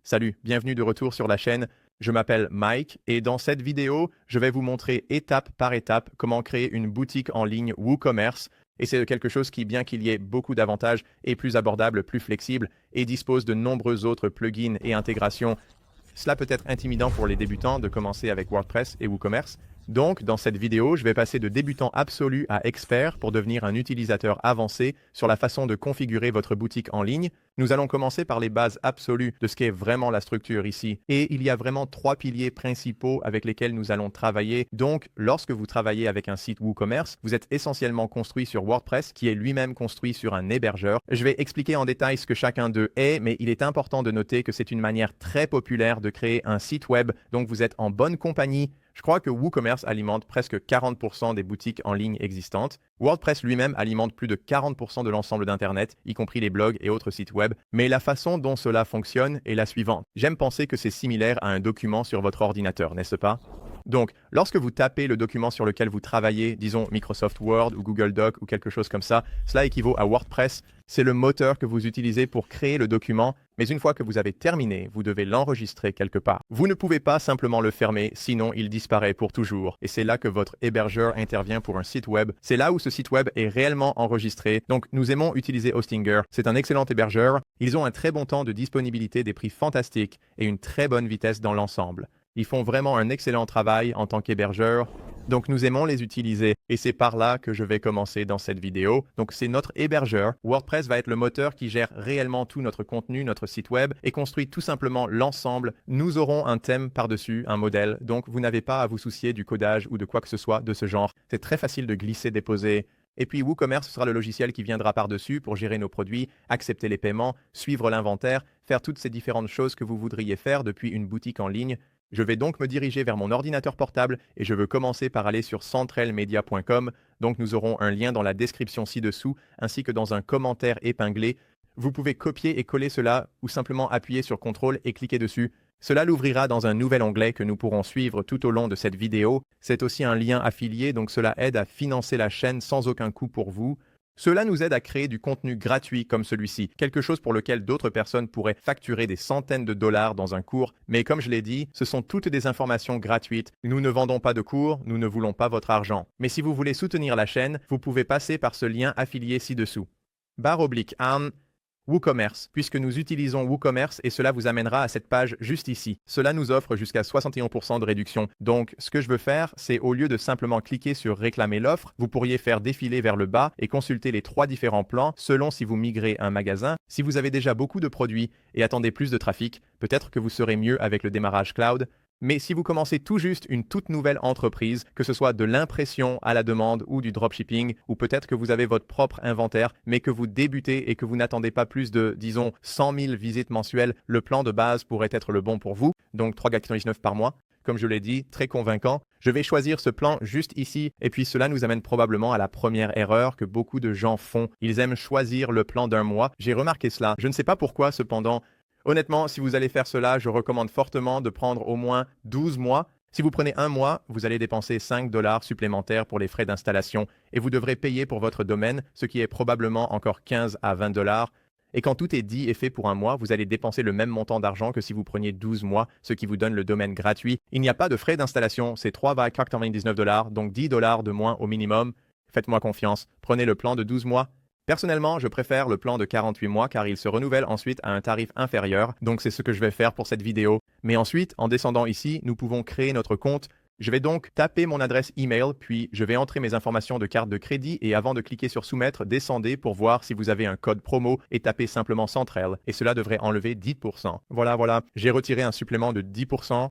Salut, bienvenue de retour sur la chaîne. Je m'appelle Mike et dans cette vidéo, je vais vous montrer étape par étape comment créer une boutique en ligne WooCommerce. Et c'est quelque chose qui, bien qu'il y ait beaucoup d'avantages, est plus abordable, plus flexible et dispose de nombreux autres plugins et intégrations. Cela peut être intimidant pour les débutants de commencer avec WordPress et WooCommerce. Donc, dans cette vidéo, je vais passer de débutant absolu à expert pour devenir un utilisateur avancé sur la façon de configurer votre boutique en ligne. Nous allons commencer par les bases absolues de ce qu'est vraiment la structure ici. Et il y a vraiment 3 piliers principaux avec lesquels nous allons travailler. Donc, lorsque vous travaillez avec un site WooCommerce, vous êtes essentiellement construit sur WordPress, qui est lui-même construit sur un hébergeur. Je vais expliquer en détail ce que chacun d'eux est, mais il est important de noter que c'est une manière très populaire de créer un site web. Donc, vous êtes en bonne compagnie. Je crois que WooCommerce alimente presque 40% des boutiques en ligne existantes. WordPress lui-même alimente plus de 40% de l'ensemble d'Internet, y compris les blogs et autres sites web. Mais la façon dont cela fonctionne est la suivante. J'aime penser que c'est similaire à un document sur votre ordinateur, n'est-ce pas? Donc, lorsque vous tapez le document sur lequel vous travaillez, disons Microsoft Word ou Google Doc ou quelque chose comme ça, cela équivaut à WordPress. C'est le moteur que vous utilisez pour créer le document, mais une fois que vous avez terminé, vous devez l'enregistrer quelque part. Vous ne pouvez pas simplement le fermer, sinon il disparaît pour toujours. Et c'est là que votre hébergeur intervient pour un site web. C'est là où ce site web est réellement enregistré. Donc, nous aimons utiliser Hostinger. C'est un excellent hébergeur. Ils ont un très bon temps de disponibilité, des prix fantastiques et une très bonne vitesse dans l'ensemble. Ils font vraiment un excellent travail en tant qu'hébergeur, donc nous aimons les utiliser et c'est par là que je vais commencer dans cette vidéo. Donc c'est notre hébergeur. WordPress va être le moteur qui gère réellement tout notre contenu, notre site web et construit tout simplement l'ensemble. Nous aurons un thème par-dessus, un modèle, donc vous n'avez pas à vous soucier du codage ou de quoi que ce soit de ce genre. C'est très facile de glisser, déposer. Et puis WooCommerce sera le logiciel qui viendra par-dessus pour gérer nos produits, accepter les paiements, suivre l'inventaire, faire toutes ces différentes choses que vous voudriez faire depuis une boutique en ligne. Je vais donc me diriger vers mon ordinateur portable et je veux commencer par aller sur centralmedia.com. Donc nous aurons un lien dans la description ci-dessous ainsi que dans un commentaire épinglé. Vous pouvez copier et coller cela ou simplement appuyer sur CTRL et cliquer dessus. Cela l'ouvrira dans un nouvel onglet que nous pourrons suivre tout au long de cette vidéo. C'est aussi un lien affilié, donc cela aide à financer la chaîne sans aucun coût pour vous. Cela nous aide à créer du contenu gratuit comme celui-ci, quelque chose pour lequel d'autres personnes pourraient facturer des centaines de dollars dans un cours. Mais comme je l'ai dit, ce sont toutes des informations gratuites. Nous ne vendons pas de cours, nous ne voulons pas votre argent. Mais si vous voulez soutenir la chaîne, vous pouvez passer par ce lien affilié ci-dessous. /an WooCommerce, puisque nous utilisons WooCommerce et cela vous amènera à cette page juste ici. Cela nous offre jusqu'à 61% de réduction. Donc, ce que je veux faire, c'est au lieu de simplement cliquer sur réclamer l'offre, vous pourriez faire défiler vers le bas et consulter les 3 différents plans selon si vous migrez un magasin. Si vous avez déjà beaucoup de produits et attendez plus de trafic, peut-être que vous serez mieux avec le démarrage cloud. Mais si vous commencez tout juste une toute nouvelle entreprise, que ce soit de l'impression à la demande ou du dropshipping, ou peut-être que vous avez votre propre inventaire, mais que vous débutez et que vous n'attendez pas plus de, disons, 100 000 visites mensuelles, le plan de base pourrait être le bon pour vous, donc 3,99$ par mois. Comme je l'ai dit, très convaincant. Je vais choisir ce plan juste ici, et puis cela nous amène probablement à la première erreur que beaucoup de gens font. Ils aiment choisir le plan d'un mois. J'ai remarqué cela. Je ne sais pas pourquoi, cependant. Honnêtement, si vous allez faire cela, je recommande fortement de prendre au moins 12 mois. Si vous prenez un mois, vous allez dépenser 5$ supplémentaires pour les frais d'installation et vous devrez payer pour votre domaine, ce qui est probablement encore 15 à 20$. Et quand tout est dit et fait pour un mois, vous allez dépenser le même montant d'argent que si vous preniez 12 mois, ce qui vous donne le domaine gratuit. Il n'y a pas de frais d'installation, c'est 3,99$, donc 10$ de moins au minimum. Faites-moi confiance, prenez le plan de 12 mois. Personnellement, je préfère le plan de 48 mois car il se renouvelle ensuite à un tarif inférieur, donc c'est ce que je vais faire pour cette vidéo. Mais ensuite, en descendant ici, nous pouvons créer notre compte. Je vais donc taper mon adresse email, puis je vais entrer mes informations de carte de crédit et avant de cliquer sur soumettre, descendez pour voir si vous avez un code promo et tapez simplement Central et cela devrait enlever 10%. Voilà, j'ai retiré un supplément de 10%.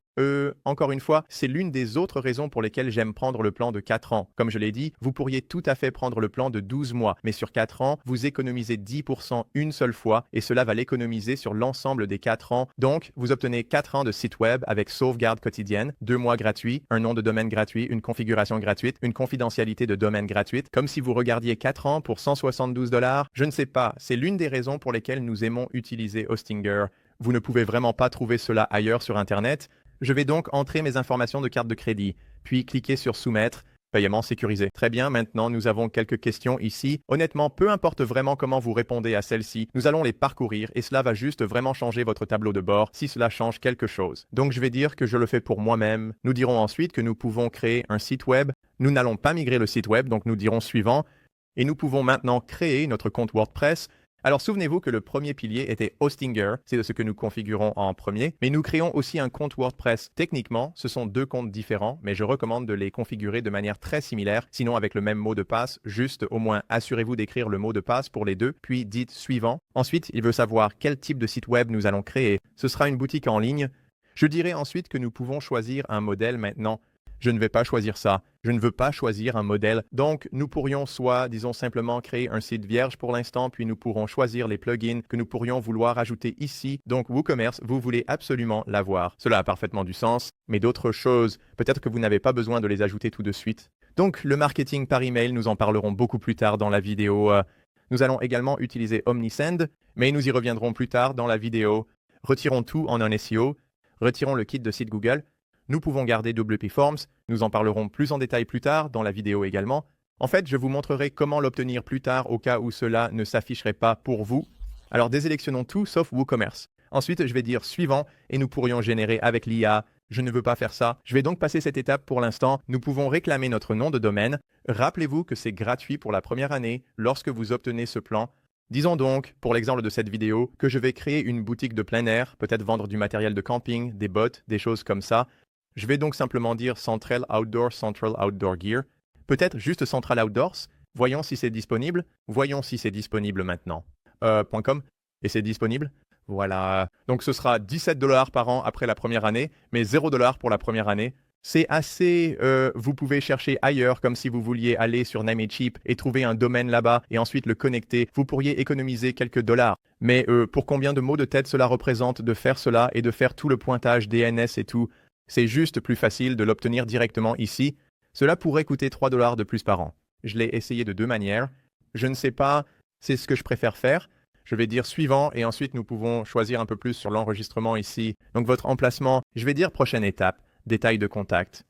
Encore une fois, c'est l'une des autres raisons pour lesquelles j'aime prendre le plan de 4 ans. Comme je l'ai dit, vous pourriez tout à fait prendre le plan de 12 mois, mais sur 4 ans, vous économisez 10% une seule fois et cela va l'économiser sur l'ensemble des 4 ans. Donc, vous obtenez 4 ans de site web avec sauvegarde quotidienne, 2 mois gratuits, un nom de domaine gratuit, une configuration gratuite, une confidentialité de domaine gratuite, comme si vous regardiez 4 ans pour 172$. Je ne sais pas, c'est l'une des raisons pour lesquelles nous aimons utiliser Hostinger. Vous ne pouvez vraiment pas trouver cela ailleurs sur Internet. Je vais donc entrer mes informations de carte de crédit, puis cliquer sur Soumettre. Paiement sécurisé. Très bien, maintenant nous avons quelques questions ici. Honnêtement, peu importe vraiment comment vous répondez à celles-ci, nous allons les parcourir et cela va juste vraiment changer votre tableau de bord si cela change quelque chose. Donc je vais dire que je le fais pour moi-même. Nous dirons ensuite que nous pouvons créer un site web. Nous n'allons pas migrer le site web, donc nous dirons suivant. Et nous pouvons maintenant créer notre compte WordPress. Alors souvenez-vous que le premier pilier était Hostinger, c'est ce que nous configurons en premier, mais nous créons aussi un compte WordPress. Techniquement, ce sont deux comptes différents, mais je recommande de les configurer de manière très similaire, sinon avec le même mot de passe, juste au moins assurez-vous d'écrire le mot de passe pour les deux, puis dites suivant. Ensuite, il veut savoir quel type de site web nous allons créer. Ce sera une boutique en ligne. Je dirai ensuite que nous pouvons choisir un modèle maintenant. Je ne vais pas choisir ça. Je ne veux pas choisir un modèle. Donc, nous pourrions soit, disons simplement, créer un site vierge pour l'instant, puis nous pourrons choisir les plugins que nous pourrions vouloir ajouter ici. Donc, WooCommerce, vous voulez absolument l'avoir. Cela a parfaitement du sens, mais d'autres choses, peut-être que vous n'avez pas besoin de les ajouter tout de suite. Donc, le marketing par email, nous en parlerons beaucoup plus tard dans la vidéo. Nous allons également utiliser OmniSend, mais nous y reviendrons plus tard dans la vidéo. Retirons tout en un SEO. Retirons le kit de site Google. Nous pouvons garder WP Forms, nous en parlerons plus en détail plus tard dans la vidéo également. En fait, je vous montrerai comment l'obtenir plus tard au cas où cela ne s'afficherait pas pour vous. Alors désélectionnons tout sauf WooCommerce. Ensuite, je vais dire suivant et nous pourrions générer avec l'IA. Je ne veux pas faire ça. Je vais donc passer cette étape pour l'instant. Nous pouvons réclamer notre nom de domaine. Rappelez-vous que c'est gratuit pour la première année lorsque vous obtenez ce plan. Disons donc, pour l'exemple de cette vidéo, que je vais créer une boutique de plein air, peut-être vendre du matériel de camping, des bottes, des choses comme ça. Je vais donc simplement dire Central Outdoor Gear. Peut-être juste Central Outdoors. Voyons si c'est disponible. Voyons si c'est disponible maintenant. .com. Et c'est disponible. Voilà. Donc ce sera $17 par an après la première année, mais $0 pour la première année. C'est assez... vous pouvez chercher ailleurs, comme si vous vouliez aller sur Namecheap et trouver un domaine là-bas et ensuite le connecter. Vous pourriez économiser quelques dollars. Mais pour combien de mots de tête cela représente de faire cela et de faire tout le pointage DNS et tout? C'est juste plus facile de l'obtenir directement ici. Cela pourrait coûter $3 de plus par an. Je l'ai essayé de deux manières. Je ne sais pas, c'est ce que je préfère faire. Je vais dire suivant et ensuite nous pouvons choisir un peu plus sur l'enregistrement ici. Donc votre emplacement, je vais dire prochaine étape, détail de contact.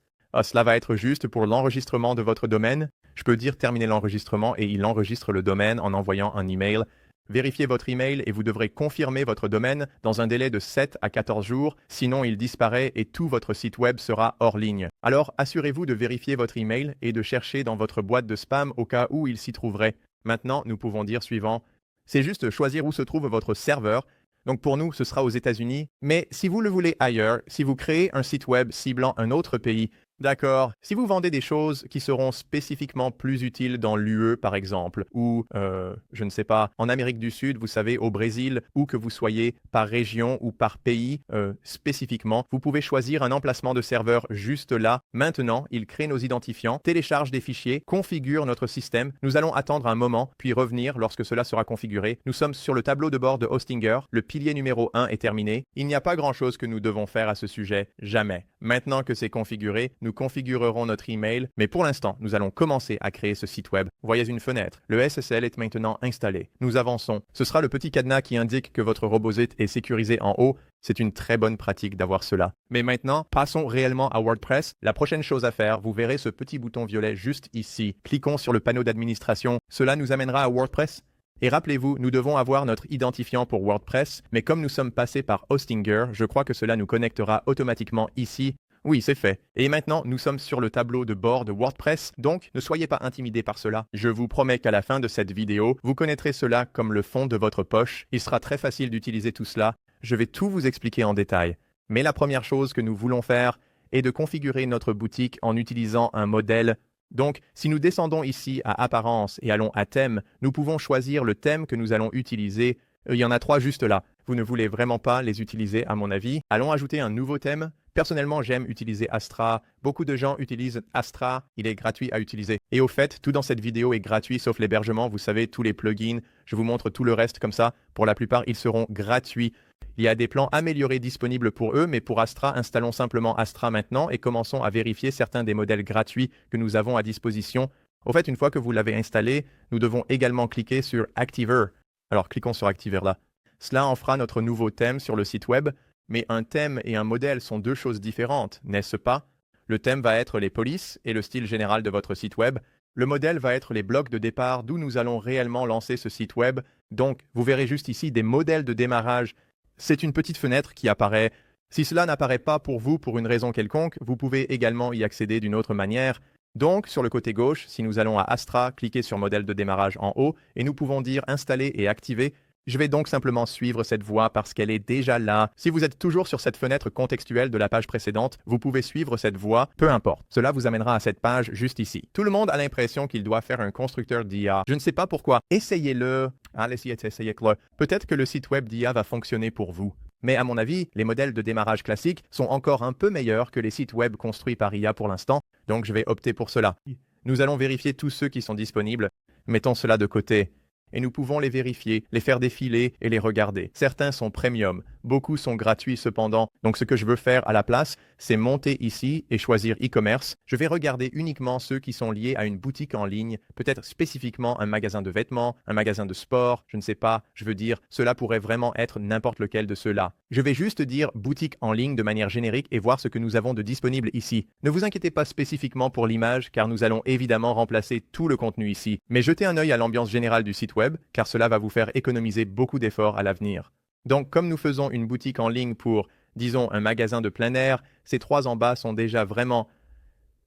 Cela va être juste pour l'enregistrement de votre domaine. Je peux dire terminer l'enregistrement et il enregistre le domaine en envoyant un email. Vérifiez votre email et vous devrez confirmer votre domaine dans un délai de 7 à 14 jours, sinon il disparaît et tout votre site web sera hors ligne. Alors assurez-vous de vérifier votre email et de chercher dans votre boîte de spam au cas où il s'y trouverait. Maintenant, nous pouvons dire suivant. C'est juste choisir où se trouve votre serveur. Donc pour nous, ce sera aux États-Unis. Mais si vous le voulez ailleurs, si vous créez un site web ciblant un autre pays, d'accord, si vous vendez des choses qui seront spécifiquement plus utiles dans l'UE par exemple, ou, je ne sais pas, en Amérique du Sud, vous savez, au Brésil, où que vous soyez, par région ou par pays spécifiquement, vous pouvez choisir un emplacement de serveur juste là. Maintenant, il crée nos identifiants, télécharge des fichiers, configure notre système. Nous allons attendre un moment, puis revenir lorsque cela sera configuré. Nous sommes sur le tableau de bord de Hostinger. Le pilier numéro 1 est terminé. Il n'y a pas grand-chose que nous devons faire à ce sujet, jamais. Maintenant que c'est configuré, nous configurerons notre email, mais pour l'instant, nous allons commencer à créer ce site web. Voyez une fenêtre. Le SSL est maintenant installé. Nous avançons. Ce sera le petit cadenas qui indique que votre RoboZit est sécurisé en haut. C'est une très bonne pratique d'avoir cela. Mais maintenant, passons réellement à WordPress. La prochaine chose à faire, vous verrez ce petit bouton violet juste ici. Cliquons sur le panneau d'administration. Cela nous amènera à WordPress. Et rappelez-vous, nous devons avoir notre identifiant pour WordPress, mais comme nous sommes passés par Hostinger, je crois que cela nous connectera automatiquement ici. Oui, c'est fait. Et maintenant, nous sommes sur le tableau de bord de WordPress, donc ne soyez pas intimidés par cela. Je vous promets qu'à la fin de cette vidéo, vous connaîtrez cela comme le fond de votre poche. Il sera très facile d'utiliser tout cela. Je vais tout vous expliquer en détail. Mais la première chose que nous voulons faire est de configurer notre boutique en utilisant un modèle. Donc, si nous descendons ici à Apparence et allons à Thème, nous pouvons choisir le thème que nous allons utiliser. Il y en a 3 juste là. Vous ne voulez vraiment pas les utiliser à mon avis. Allons ajouter un nouveau thème. Personnellement, j'aime utiliser Astra. Beaucoup de gens utilisent Astra. Il est gratuit à utiliser. Et au fait, tout dans cette vidéo est gratuit sauf l'hébergement. Vous savez, tous les plugins. Je vous montre tout le reste comme ça. Pour la plupart, ils seront gratuits. Il y a des plans améliorés disponibles pour eux, mais pour Astra, installons simplement Astra maintenant et commençons à vérifier certains des modèles gratuits que nous avons à disposition. Au fait, une fois que vous l'avez installé, nous devons également cliquer sur Activer. Alors, cliquons sur Activer là. Cela en fera notre nouveau thème sur le site web, mais un thème et un modèle sont 2 choses différentes, n'est-ce pas? Le thème va être les polices et le style général de votre site web. Le modèle va être les blocs de départ d'où nous allons réellement lancer ce site web. Donc, vous verrez juste ici des modèles de démarrage. C'est une petite fenêtre qui apparaît. Si cela n'apparaît pas pour vous pour une raison quelconque, vous pouvez également y accéder d'une autre manière. Donc, sur le côté gauche, si nous allons à Astra, cliquez sur modèle de démarrage en haut et nous pouvons dire installer et activer. Je vais donc simplement suivre cette voie parce qu'elle est déjà là. Si vous êtes toujours sur cette fenêtre contextuelle de la page précédente, vous pouvez suivre cette voie, peu importe. Cela vous amènera à cette page juste ici. Tout le monde a l'impression qu'il doit faire un constructeur d'IA. Je ne sais pas pourquoi. Essayez-le. Essayez-le. Peut-être que le site web d'IA va fonctionner pour vous. Mais à mon avis, les modèles de démarrage classiques sont encore un peu meilleurs que les sites web construits par IA pour l'instant, donc je vais opter pour cela. Nous allons vérifier tous ceux qui sont disponibles. Mettons cela de côté. Et nous pouvons les vérifier, les faire défiler et les regarder. Certains sont premium, beaucoup sont gratuits cependant. Donc ce que je veux faire à la place, c'est monter ici et choisir e-commerce. Je vais regarder uniquement ceux qui sont liés à une boutique en ligne, peut-être spécifiquement un magasin de vêtements, un magasin de sport, je ne sais pas. Je veux dire, cela pourrait vraiment être n'importe lequel de ceux-là. Je vais juste dire boutique en ligne de manière générique et voir ce que nous avons de disponible ici. Ne vous inquiétez pas spécifiquement pour l'image car nous allons évidemment remplacer tout le contenu ici. Mais jetez un œil à l'ambiance générale du site web car cela va vous faire économiser beaucoup d'efforts à l'avenir. Donc comme nous faisons une boutique en ligne pour, disons, un magasin de plein air, ces trois en bas sont déjà vraiment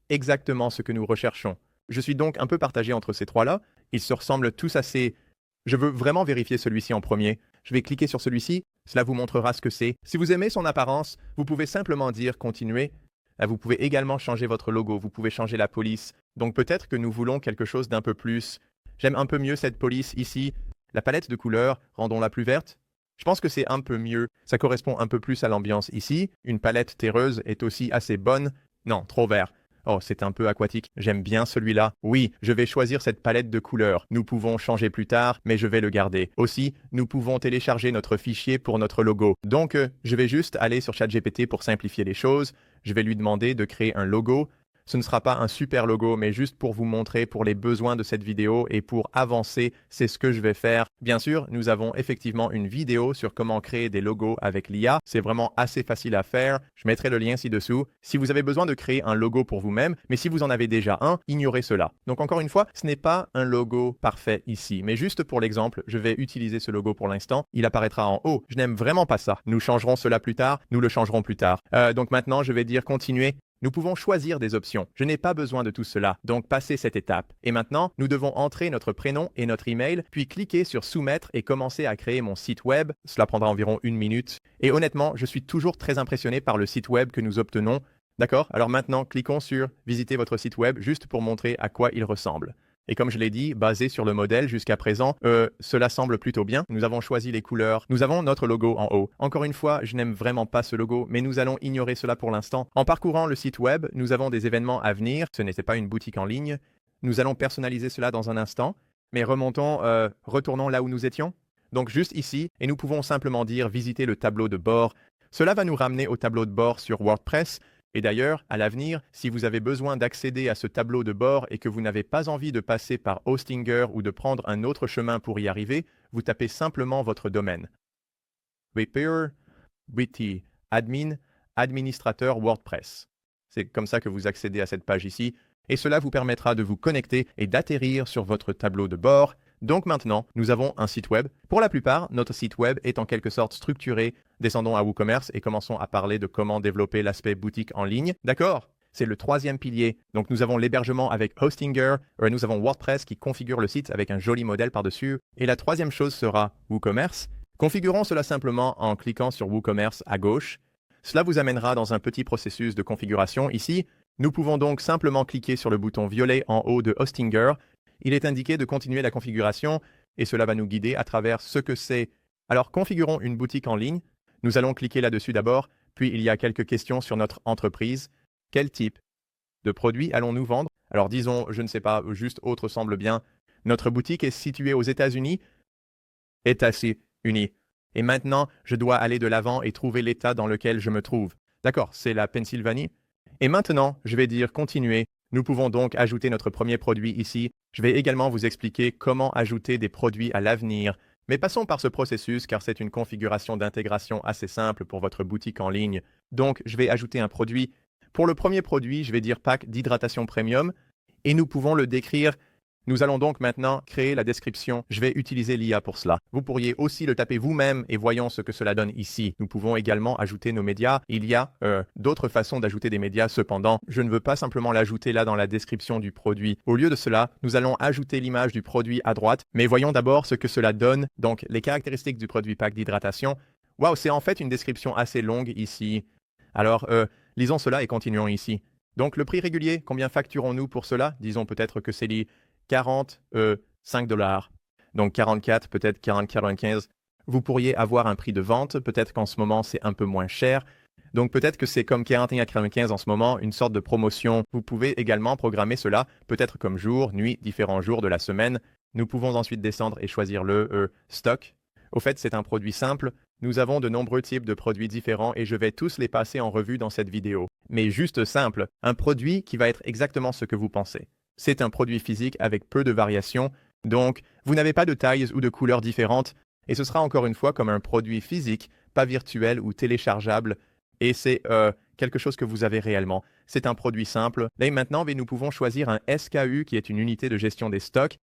exactement ce que nous recherchons. Je suis donc un peu partagé entre ces trois-là. Ils se ressemblent tous assez. Je veux vraiment vérifier celui-ci en premier. Je vais cliquer sur celui-ci. Cela vous montrera ce que c'est. Si vous aimez son apparence, vous pouvez simplement dire continuer. Vous pouvez également changer votre logo. Vous pouvez changer la police. Donc peut-être que nous voulons quelque chose d'un peu plus. J'aime un peu mieux cette police ici. La palette de couleurs, rendons-la plus verte. Je pense que c'est un peu mieux. Ça correspond un peu plus à l'ambiance ici. Une palette terreuse est aussi assez bonne. Non, trop vert. Oh, c'est un peu aquatique. J'aime bien celui-là. Oui, je vais choisir cette palette de couleurs. Nous pouvons changer plus tard, mais je vais le garder. Aussi, nous pouvons télécharger notre fichier pour notre logo. Donc, je vais juste aller sur ChatGPT pour simplifier les choses. Je vais lui demander de créer un logo. Ce ne sera pas un super logo, mais juste pour vous montrer pour les besoins de cette vidéo et pour avancer, c'est ce que je vais faire. Bien sûr, nous avons effectivement une vidéo sur comment créer des logos avec l'IA. C'est vraiment assez facile à faire. Je mettrai le lien ci-dessous. Si vous avez besoin de créer un logo pour vous-même, mais si vous en avez déjà un, ignorez cela. Donc encore une fois, ce n'est pas un logo parfait ici, mais juste pour l'exemple, je vais utiliser ce logo pour l'instant. Il apparaîtra en haut. Je n'aime vraiment pas ça. Nous changerons cela plus tard. Nous le changerons plus tard. Donc maintenant, je vais dire continuer. Nous pouvons choisir des options. Je n'ai pas besoin de tout cela, donc passez cette étape. Et maintenant, nous devons entrer notre prénom et notre email, puis cliquer sur soumettre et commencer à créer mon site web. Cela prendra environ 1 minute. Et honnêtement, je suis toujours très impressionné par le site web que nous obtenons. D'accord? Alors maintenant, cliquons sur visiter votre site web juste pour montrer à quoi il ressemble. Et comme je l'ai dit, basé sur le modèle jusqu'à présent, cela semble plutôt bien. Nous avons choisi les couleurs. Nous avons notre logo en haut. Encore une fois, je n'aime vraiment pas ce logo, mais nous allons ignorer cela pour l'instant. En parcourant le site web, nous avons des événements à venir. Ce n'était pas une boutique en ligne. Nous allons personnaliser cela dans un instant. Mais retournons là où nous étions. Donc juste ici, et nous pouvons simplement dire visiter le tableau de bord. Cela va nous ramener au tableau de bord sur WordPress. Et d'ailleurs, à l'avenir, si vous avez besoin d'accéder à ce tableau de bord et que vous n'avez pas envie de passer par Hostinger ou de prendre un autre chemin pour y arriver, vous tapez simplement votre domaine. Repair, BT, admin, administrateur WordPress. C'est comme ça que vous accédez à cette page ici. Et cela vous permettra de vous connecter et d'atterrir sur votre tableau de bord. Donc maintenant, nous avons un site web. Pour la plupart, notre site web est en quelque sorte structuré. Descendons à WooCommerce et commençons à parler de comment développer l'aspect boutique en ligne. D'accord? C'est le troisième pilier. Donc nous avons l'hébergement avec Hostinger, nous avons WordPress qui configure le site avec un joli modèle par-dessus. Et la troisième chose sera WooCommerce. Configurons cela simplement en cliquant sur WooCommerce à gauche. Cela vous amènera dans un petit processus de configuration ici. Nous pouvons donc simplement cliquer sur le bouton violet en haut de Hostinger. Il est indiqué de continuer la configuration et cela va nous guider à travers ce que c'est. Alors configurons une boutique en ligne. Nous allons cliquer là-dessus d'abord, puis il y a quelques questions sur notre entreprise. Quel type de produits allons-nous vendre? Alors disons, je ne sais pas, juste autre semble bien. Notre boutique est située aux États-Unis. États-Unis. Et maintenant, je dois aller de l'avant et trouver l'état dans lequel je me trouve. D'accord, c'est la Pennsylvanie. Et maintenant, je vais dire continuer. Nous pouvons donc ajouter notre premier produit ici. Je vais également vous expliquer comment ajouter des produits à l'avenir. Mais passons par ce processus car c'est une configuration d'intégration assez simple pour votre boutique en ligne. Donc, je vais ajouter un produit. Pour le premier produit, je vais dire pack d'hydratation premium et nous pouvons le décrire. Nous allons donc maintenant créer la description. Je vais utiliser l'IA pour cela. Vous pourriez aussi le taper vous-même et voyons ce que cela donne ici. Nous pouvons également ajouter nos médias. Il y a d'autres façons d'ajouter des médias. Cependant, je ne veux pas simplement l'ajouter là dans la description du produit. Au lieu de cela, nous allons ajouter l'image du produit à droite. Mais voyons d'abord ce que cela donne. Donc, les caractéristiques du produit pack d'hydratation. Waouh, c'est en fait une description assez longue ici. Alors, lisons cela et continuons ici. Donc, le prix régulier, combien facturons-nous pour cela? Disons peut-être que c'est 5 $. Donc 44, peut-être 40,95. Vous pourriez avoir un prix de vente, peut-être qu'en ce moment c'est un peu moins cher. Donc peut-être que c'est comme 41,95 en ce moment, une sorte de promotion. Vous pouvez également programmer cela, peut-être comme jour, nuit, différents jours de la semaine. Nous pouvons ensuite descendre et choisir le stock. Au fait, c'est un produit simple. Nous avons de nombreux types de produits différents et je vais tous les passer en revue dans cette vidéo. Mais juste simple, un produit qui va être exactement ce que vous pensez. C'est un produit physique avec peu de variations, donc vous n'avez pas de tailles ou de couleurs différentes, et ce sera encore une fois comme un produit physique, pas virtuel ou téléchargeable, et c'est quelque chose que vous avez réellement. C'est un produit simple. Là et maintenant, nous pouvons choisir un SKU qui est une unité de gestion des stocks.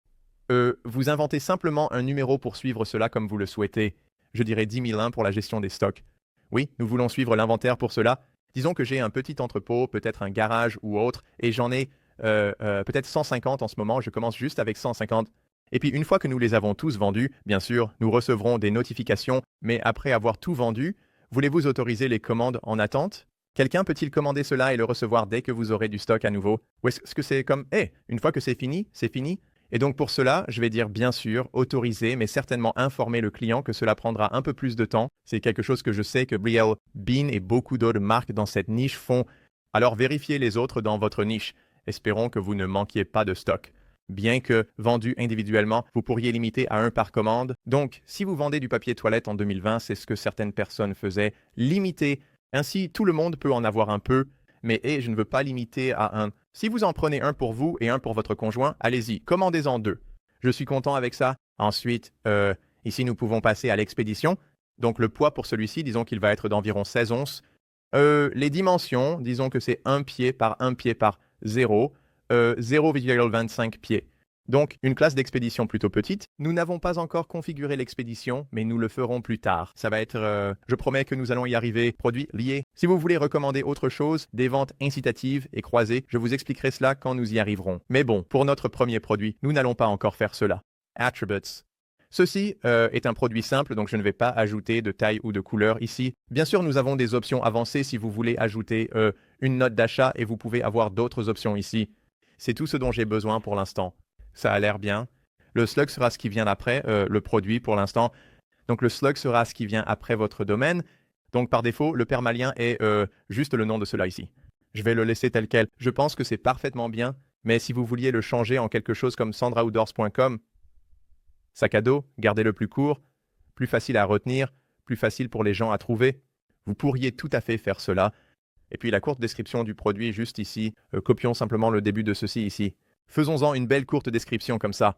Vous inventez simplement un numéro pour suivre cela comme vous le souhaitez. Je dirais 10 001 pour la gestion des stocks. Oui, nous voulons suivre l'inventaire pour cela. Disons que j'ai un petit entrepôt, peut-être un garage ou autre, et j'en ai peut-être 150 en ce moment, je commence juste avec 150. Et puis une fois que nous les avons tous vendus, bien sûr, nous recevrons des notifications, mais après avoir tout vendu, voulez-vous autoriser les commandes en attente? Quelqu'un peut-il commander cela et le recevoir dès que vous aurez du stock à nouveau? Ou est-ce que c'est comme, une fois que c'est fini, c'est fini? Et donc pour cela, je vais dire bien sûr, autoriser, mais certainement informer le client que cela prendra un peu plus de temps. C'est quelque chose que je sais que Brielle, Bean et beaucoup d'autres marques dans cette niche font. Alors vérifiez les autres dans votre niche. Espérons que vous ne manquiez pas de stock. Bien que vendu individuellement, vous pourriez limiter à 1 par commande. Donc, si vous vendez du papier toilette en 2020, c'est ce que certaines personnes faisaient, limiter. Ainsi, tout le monde peut en avoir un peu, mais je ne veux pas limiter à 1. Si vous en prenez un pour vous et un pour votre conjoint, allez-y, commandez-en 2. Je suis content avec ça. Ensuite, ici, nous pouvons passer à l'expédition. Donc, le poids pour celui-ci, disons qu'il va être d'environ 16 onces. Les dimensions, disons que c'est 1 pied par 0,25 pieds. Donc, une classe d'expédition plutôt petite. Nous n'avons pas encore configuré l'expédition, mais nous le ferons plus tard. Ça va être, je promets que nous allons y arriver. Produits liés. Si vous voulez recommander autre chose, des ventes incitatives et croisées, je vous expliquerai cela quand nous y arriverons. Mais bon, pour notre premier produit, nous n'allons pas encore faire cela. Attributes. Ceci est un produit simple, donc je ne vais pas ajouter de taille ou de couleur ici. Bien sûr, nous avons des options avancées si vous voulez ajouter une note d'achat et vous pouvez avoir d'autres options ici. C'est tout ce dont j'ai besoin pour l'instant. Ça a l'air bien. Le slug sera ce qui vient après, le produit pour l'instant. Donc le slug sera ce qui vient après votre domaine. Donc par défaut, le permalien est juste le nom de cela ici. Je vais le laisser tel quel. Je pense que c'est parfaitement bien, mais si vous vouliez le changer en quelque chose comme sandraoutdoors.com, sac à dos, gardez-le plus court, plus facile à retenir, plus facile pour les gens à trouver. Vous pourriez tout à fait faire cela. Et puis la courte description du produit juste ici. Copions simplement le début de ceci ici. Faisons-en une belle courte description comme ça.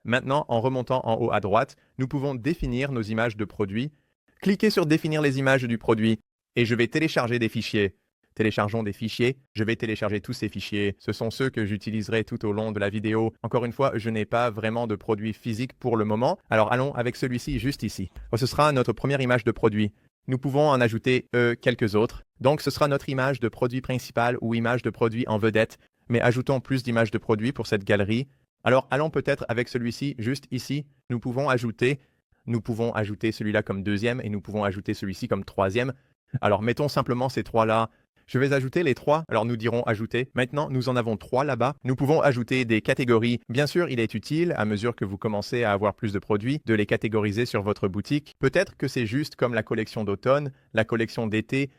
Maintenant, en remontant en haut à droite, nous pouvons définir nos images de produits. Cliquez sur définir les images du produit et je vais télécharger des fichiers. Téléchargeons des fichiers. Je vais télécharger tous ces fichiers. Ce sont ceux que j'utiliserai tout au long de la vidéo. Encore une fois, je n'ai pas vraiment de produit physique pour le moment. Alors allons avec celui-ci juste ici. Ce sera notre première image de produit. Nous pouvons en ajouter quelques autres. Donc ce sera notre image de produit principal ou image de produit en vedette. Mais ajoutons plus d'images de produits pour cette galerie. Alors allons peut-être avec celui-ci juste ici. Nous pouvons ajouter celui-là comme deuxième et nous pouvons ajouter celui-ci comme troisième. Alors mettons simplement ces trois-là. Je vais ajouter les 3, alors nous dirons ajouter. Maintenant, nous en avons 3 là-bas. Nous pouvons ajouter des catégories. Bien sûr, il est utile, à mesure que vous commencez à avoir plus de produits, de les catégoriser sur votre boutique. Peut-être que c'est juste comme la collection d'automne, la collection d'été.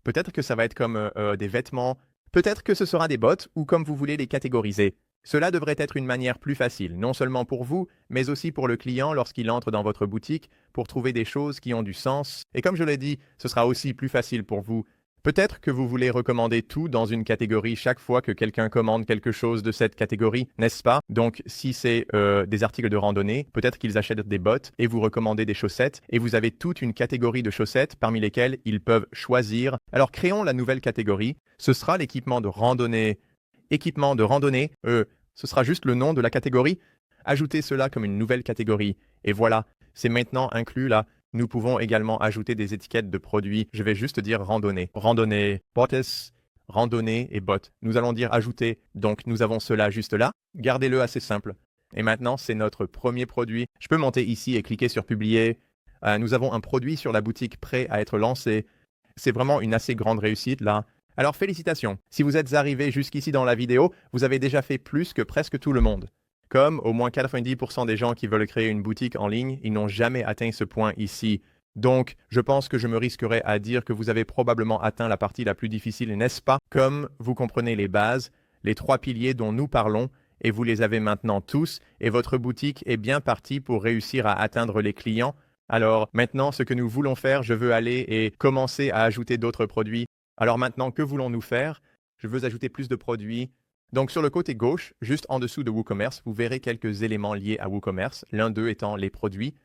Peut-être que ça va être comme des vêtements. Peut-être que ce sera des bottes ou comme vous voulez les catégoriser. Cela devrait être une manière plus facile, non seulement pour vous, mais aussi pour le client lorsqu'il entre dans votre boutique, pour trouver des choses qui ont du sens. Et comme je l'ai dit, ce sera aussi plus facile pour vous. Peut-être que vous voulez recommander tout dans une catégorie chaque fois que quelqu'un commande quelque chose de cette catégorie, n'est-ce pas? Donc, si c'est des articles de randonnée, peut-être qu'ils achètent des bottes et vous recommandez des chaussettes et vous avez toute une catégorie de chaussettes parmi lesquelles ils peuvent choisir. Alors, créons la nouvelle catégorie. Ce sera l'équipement de randonnée. Équipement de randonnée, ce sera juste le nom de la catégorie. Ajoutez cela comme une nouvelle catégorie. Et voilà, c'est maintenant inclus là. Nous pouvons également ajouter des étiquettes de produits. Je vais juste dire randonnée. Randonnée, bottes, randonnée et bottes. Nous allons dire ajouter. Donc, nous avons cela juste là. Gardez-le assez simple. Et maintenant, c'est notre premier produit. Je peux monter ici et cliquer sur publier. Nous avons un produit sur la boutique prêt à être lancé. C'est vraiment une assez grande réussite là. Alors, félicitations. Si vous êtes arrivé jusqu'ici dans la vidéo, vous avez déjà fait plus que presque tout le monde. Comme au moins 90% des gens qui veulent créer une boutique en ligne, ils n'ont jamais atteint ce point ici. Donc, je pense que je me risquerais à dire que vous avez probablement atteint la partie la plus difficile, n'est-ce pas? Comme vous comprenez les bases, les 3 piliers dont nous parlons, et vous les avez maintenant tous, et votre boutique est bien partie pour réussir à atteindre les clients. Alors, maintenant, ce que nous voulons faire, je veux aller et commencer à ajouter d'autres produits. Alors maintenant, que voulons-nous faire? Je veux ajouter plus de produits. Donc, sur le côté gauche, juste en dessous de WooCommerce, vous verrez quelques éléments liés à WooCommerce, l'un d'eux étant les produits.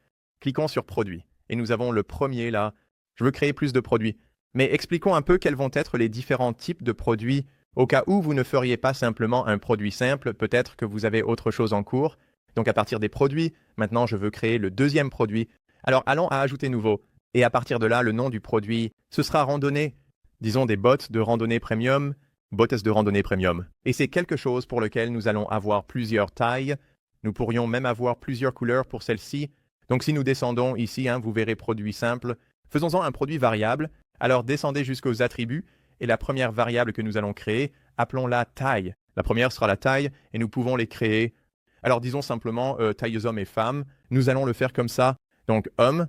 Cliquons sur Produits. Et nous avons le premier là. Je veux créer plus de produits. Mais expliquons un peu quels vont être les différents types de produits. Au cas où vous ne feriez pas simplement un produit simple, peut-être que vous avez autre chose en cours. Donc, à partir des produits, maintenant, je veux créer le deuxième produit. Alors, allons à Ajouter nouveau. Et à partir de là, le nom du produit, ce sera randonnée. Disons des bottes de randonnée premium. Bottes de randonnée premium. Et c'est quelque chose pour lequel nous allons avoir plusieurs tailles. Nous pourrions même avoir plusieurs couleurs pour celle-ci. Donc si nous descendons ici, vous verrez produit simple. Faisons-en un produit variable. Alors descendez jusqu'aux attributs et la première variable que nous allons créer, appelons-la taille. La première sera la taille et nous pouvons les créer. Alors disons simplement tailles hommes et femmes. Nous allons le faire comme ça. Donc homme,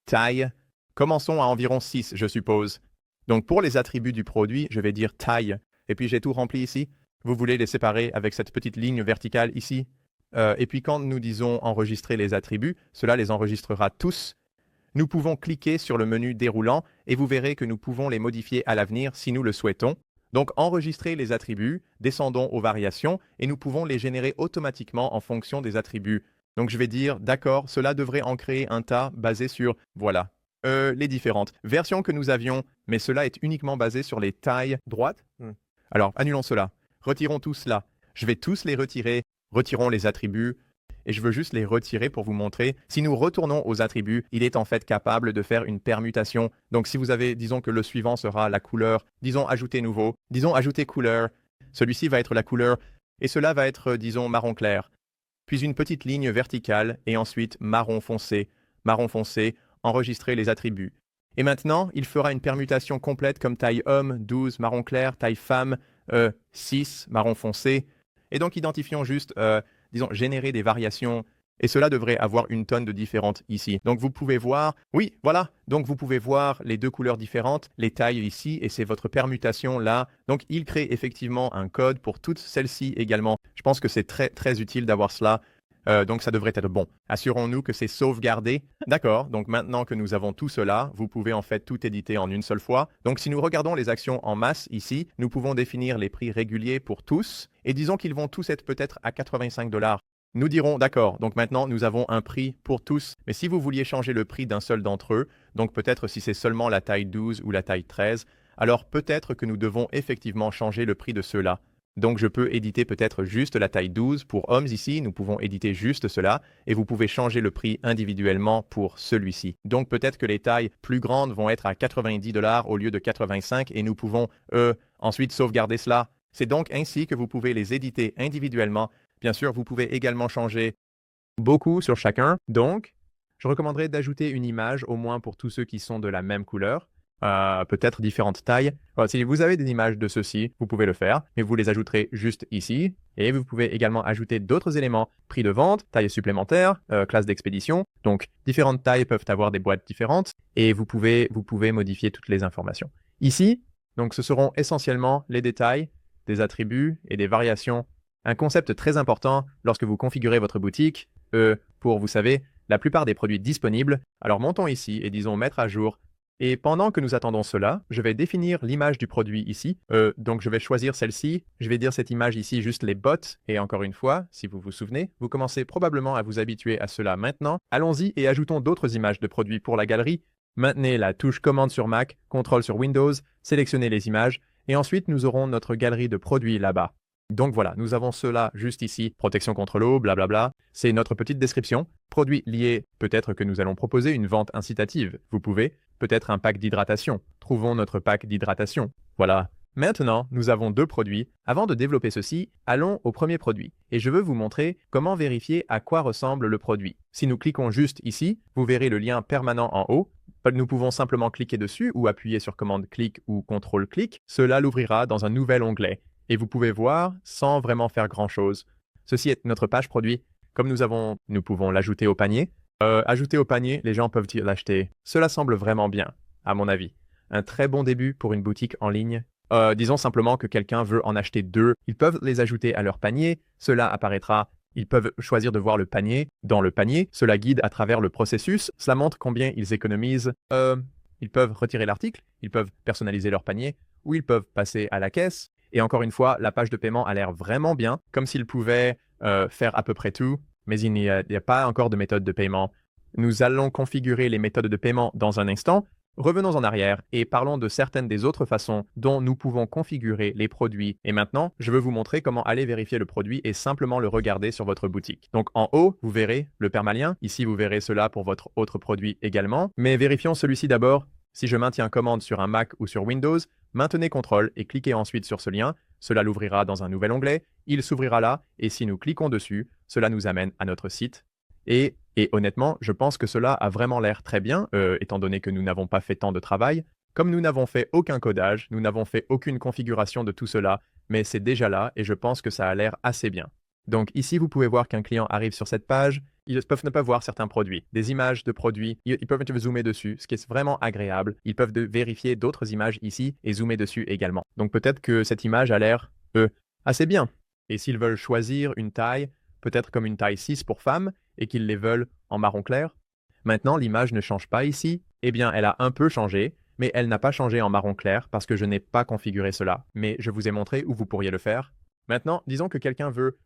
taille. Commençons à environ 6, je suppose. Donc, pour les attributs du produit, je vais dire taille. Et puis, j'ai tout rempli ici. Vous voulez les séparer avec cette petite ligne verticale ici. Et puis, quand nous disons enregistrer les attributs, cela les enregistrera tous. Nous pouvons cliquer sur le menu déroulant et vous verrez que nous pouvons les modifier à l'avenir si nous le souhaitons. Donc, enregistrer les attributs, descendons aux variations et nous pouvons les générer automatiquement en fonction des attributs. Donc, je vais dire, d'accord, cela devrait en créer un tas basé sur, voilà, les différentes versions que nous avions, mais cela est uniquement basé sur les tailles droites. Alors, annulons cela. Retirons tout cela. Je vais tous les retirer. Retirons les attributs. Et je veux juste les retirer pour vous montrer. Si nous retournons aux attributs, il est en fait capable de faire une permutation. Donc, si vous avez, disons que le suivant sera la couleur, disons ajouter nouveau, disons ajouter couleur. Celui-ci va être la couleur. Et cela va être, disons, marron clair. Puis une petite ligne verticale et ensuite marron foncé. Marron foncé. Enregistrer les attributs. Et maintenant, il fera une permutation complète comme taille homme, 12, marron clair, taille femme, 6, marron foncé. Et donc, identifions juste, disons, générer des variations. Et cela devrait avoir une tonne de différentes ici. Donc, vous pouvez voir, oui, voilà. Donc, vous pouvez voir les deux couleurs différentes, les tailles ici, et c'est votre permutation là. Donc, il crée effectivement un code pour toutes celles-ci également. Je pense que c'est très, très utile d'avoir cela. Donc ça devrait être bon. Assurons-nous que c'est sauvegardé. D'accord, donc maintenant que nous avons tout cela, vous pouvez en fait tout éditer en une seule fois. Donc si nous regardons les actions en masse ici, nous pouvons définir les prix réguliers pour tous. Et disons qu'ils vont tous être peut-être à 85 $. Nous dirons, d'accord, donc maintenant nous avons un prix pour tous. Mais si vous vouliez changer le prix d'un seul d'entre eux, donc peut-être si c'est seulement la taille 12 ou la taille 13, alors peut-être que nous devons effectivement changer le prix de ceux-là. Donc, je peux éditer peut-être juste la taille 12 pour hommes ici. Nous pouvons éditer juste cela et vous pouvez changer le prix individuellement pour celui-ci. Donc, peut-être que les tailles plus grandes vont être à 90 $ au lieu de 85 et nous pouvons ensuite sauvegarder cela. C'est donc ainsi que vous pouvez les éditer individuellement. Bien sûr, vous pouvez également changer beaucoup sur chacun. Donc, je recommanderais d'ajouter une image au moins pour tous ceux qui sont de la même couleur. Peut-être différentes tailles. Alors, si vous avez des images de ceci, vous pouvez le faire, mais vous les ajouterez juste ici. Et vous pouvez également ajouter d'autres éléments. Prix de vente, taille supplémentaire, classe d'expédition. Donc, différentes tailles peuvent avoir des boîtes différentes et vous pouvez modifier toutes les informations. Ici, donc, ce seront essentiellement les détails, des attributs et des variations. Un concept très important lorsque vous configurez votre boutique, pour, vous savez, la plupart des produits disponibles. Alors, montons ici et disons mettre à jour. Et pendant que nous attendons cela, je vais définir l'image du produit ici. Donc je vais choisir celle-ci. Je vais dire cette image ici juste les bots. Et encore une fois, si vous vous souvenez, vous commencez probablement à vous habituer à cela maintenant. Allons-y et ajoutons d'autres images de produits pour la galerie. Maintenez la touche commande sur Mac, contrôle sur Windows, sélectionnez les images et ensuite nous aurons notre galerie de produits là-bas. Donc voilà, nous avons cela juste ici, protection contre l'eau, blablabla. C'est notre petite description. Produits liés, peut-être que nous allons proposer une vente incitative. Vous pouvez, peut-être un pack d'hydratation. Trouvons notre pack d'hydratation. Voilà. Maintenant, nous avons deux produits. Avant de développer ceci, allons au premier produit. Et je veux vous montrer comment vérifier à quoi ressemble le produit. Si nous cliquons juste ici, vous verrez le lien permanent en haut. Nous pouvons simplement cliquer dessus ou appuyer sur commande clic ou contrôle clic. Cela l'ouvrira dans un nouvel onglet. Et vous pouvez voir sans vraiment faire grand-chose. Ceci est notre page produit. Comme nous pouvons l'ajouter au panier. Ajouter au panier, les gens peuvent l'acheter. Cela semble vraiment bien, à mon avis. Un très bon début pour une boutique en ligne. Disons simplement que quelqu'un veut en acheter deux. Ils peuvent les ajouter à leur panier. Cela apparaîtra. Ils peuvent choisir de voir le panier. Dans le panier, cela guide à travers le processus. Cela montre combien ils économisent. Ils peuvent retirer l'article. Ils peuvent personnaliser leur panier. Ou ils peuvent passer à la caisse. Et encore une fois, la page de paiement a l'air vraiment bien, comme s'ils pouvaient faire à peu près tout, mais il n'y a pas encore de méthode de paiement. Nous allons configurer les méthodes de paiement dans un instant. Revenons en arrière et parlons de certaines des autres façons dont nous pouvons configurer les produits. Et maintenant, je veux vous montrer comment aller vérifier le produit et simplement le regarder sur votre boutique. Donc en haut, vous verrez le permalien. Ici, vous verrez cela pour votre autre produit également. Mais vérifions celui-ci d'abord. Si je maintiens commande sur un Mac ou sur Windows, maintenez CTRL et cliquez ensuite sur ce lien. Cela l'ouvrira dans un nouvel onglet. Il s'ouvrira là et si nous cliquons dessus, cela nous amène à notre site. Et honnêtement, je pense que cela a vraiment l'air très bien, étant donné que nous n'avons pas fait tant de travail. Comme nous n'avons fait aucun codage, nous n'avons fait aucune configuration de tout cela, mais c'est déjà là et je pense que ça a l'air assez bien. Donc ici, vous pouvez voir qu'un client arrive sur cette page. Ils peuvent ne pas voir certains produits, des images de produits. Ils peuvent zoomer dessus, ce qui est vraiment agréable. Ils peuvent vérifier d'autres images ici et zoomer dessus également. Donc peut-être que cette image a l'air assez bien. Et s'ils veulent choisir une taille, peut-être comme une taille 6 pour femmes, et qu'ils les veulent en marron clair. Maintenant, l'image ne change pas ici. Eh bien, elle a un peu changé, mais elle n'a pas changé en marron clair parce que je n'ai pas configuré cela. Mais je vous ai montré où vous pourriez le faire. Maintenant, disons que quelqu'un veut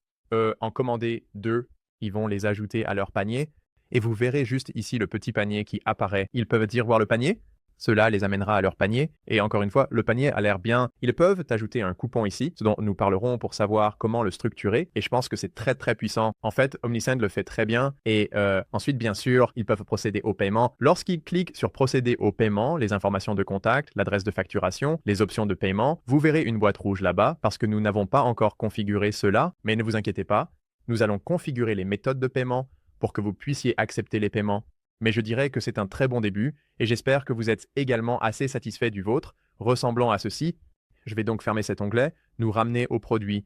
en commander deux. Ils vont les ajouter à leur panier. Et vous verrez juste ici le petit panier qui apparaît. Ils peuvent dire voir le panier. Cela les amènera à leur panier. Et encore une fois, le panier a l'air bien. Ils peuvent ajouter un coupon ici, ce dont nous parlerons pour savoir comment le structurer. Et je pense que c'est très très puissant. En fait, Omnisend le fait très bien. Et ensuite, bien sûr, ils peuvent procéder au paiement. Lorsqu'ils cliquent sur procéder au paiement, les informations de contact, l'adresse de facturation, les options de paiement, vous verrez une boîte rouge là-bas parce que nous n'avons pas encore configuré cela. Mais ne vous inquiétez pas, nous allons configurer les méthodes de paiement pour que vous puissiez accepter les paiements. Mais je dirais que c'est un très bon début et j'espère que vous êtes également assez satisfait du vôtre, ressemblant à ceci. Je vais donc fermer cet onglet, nous ramener au produit.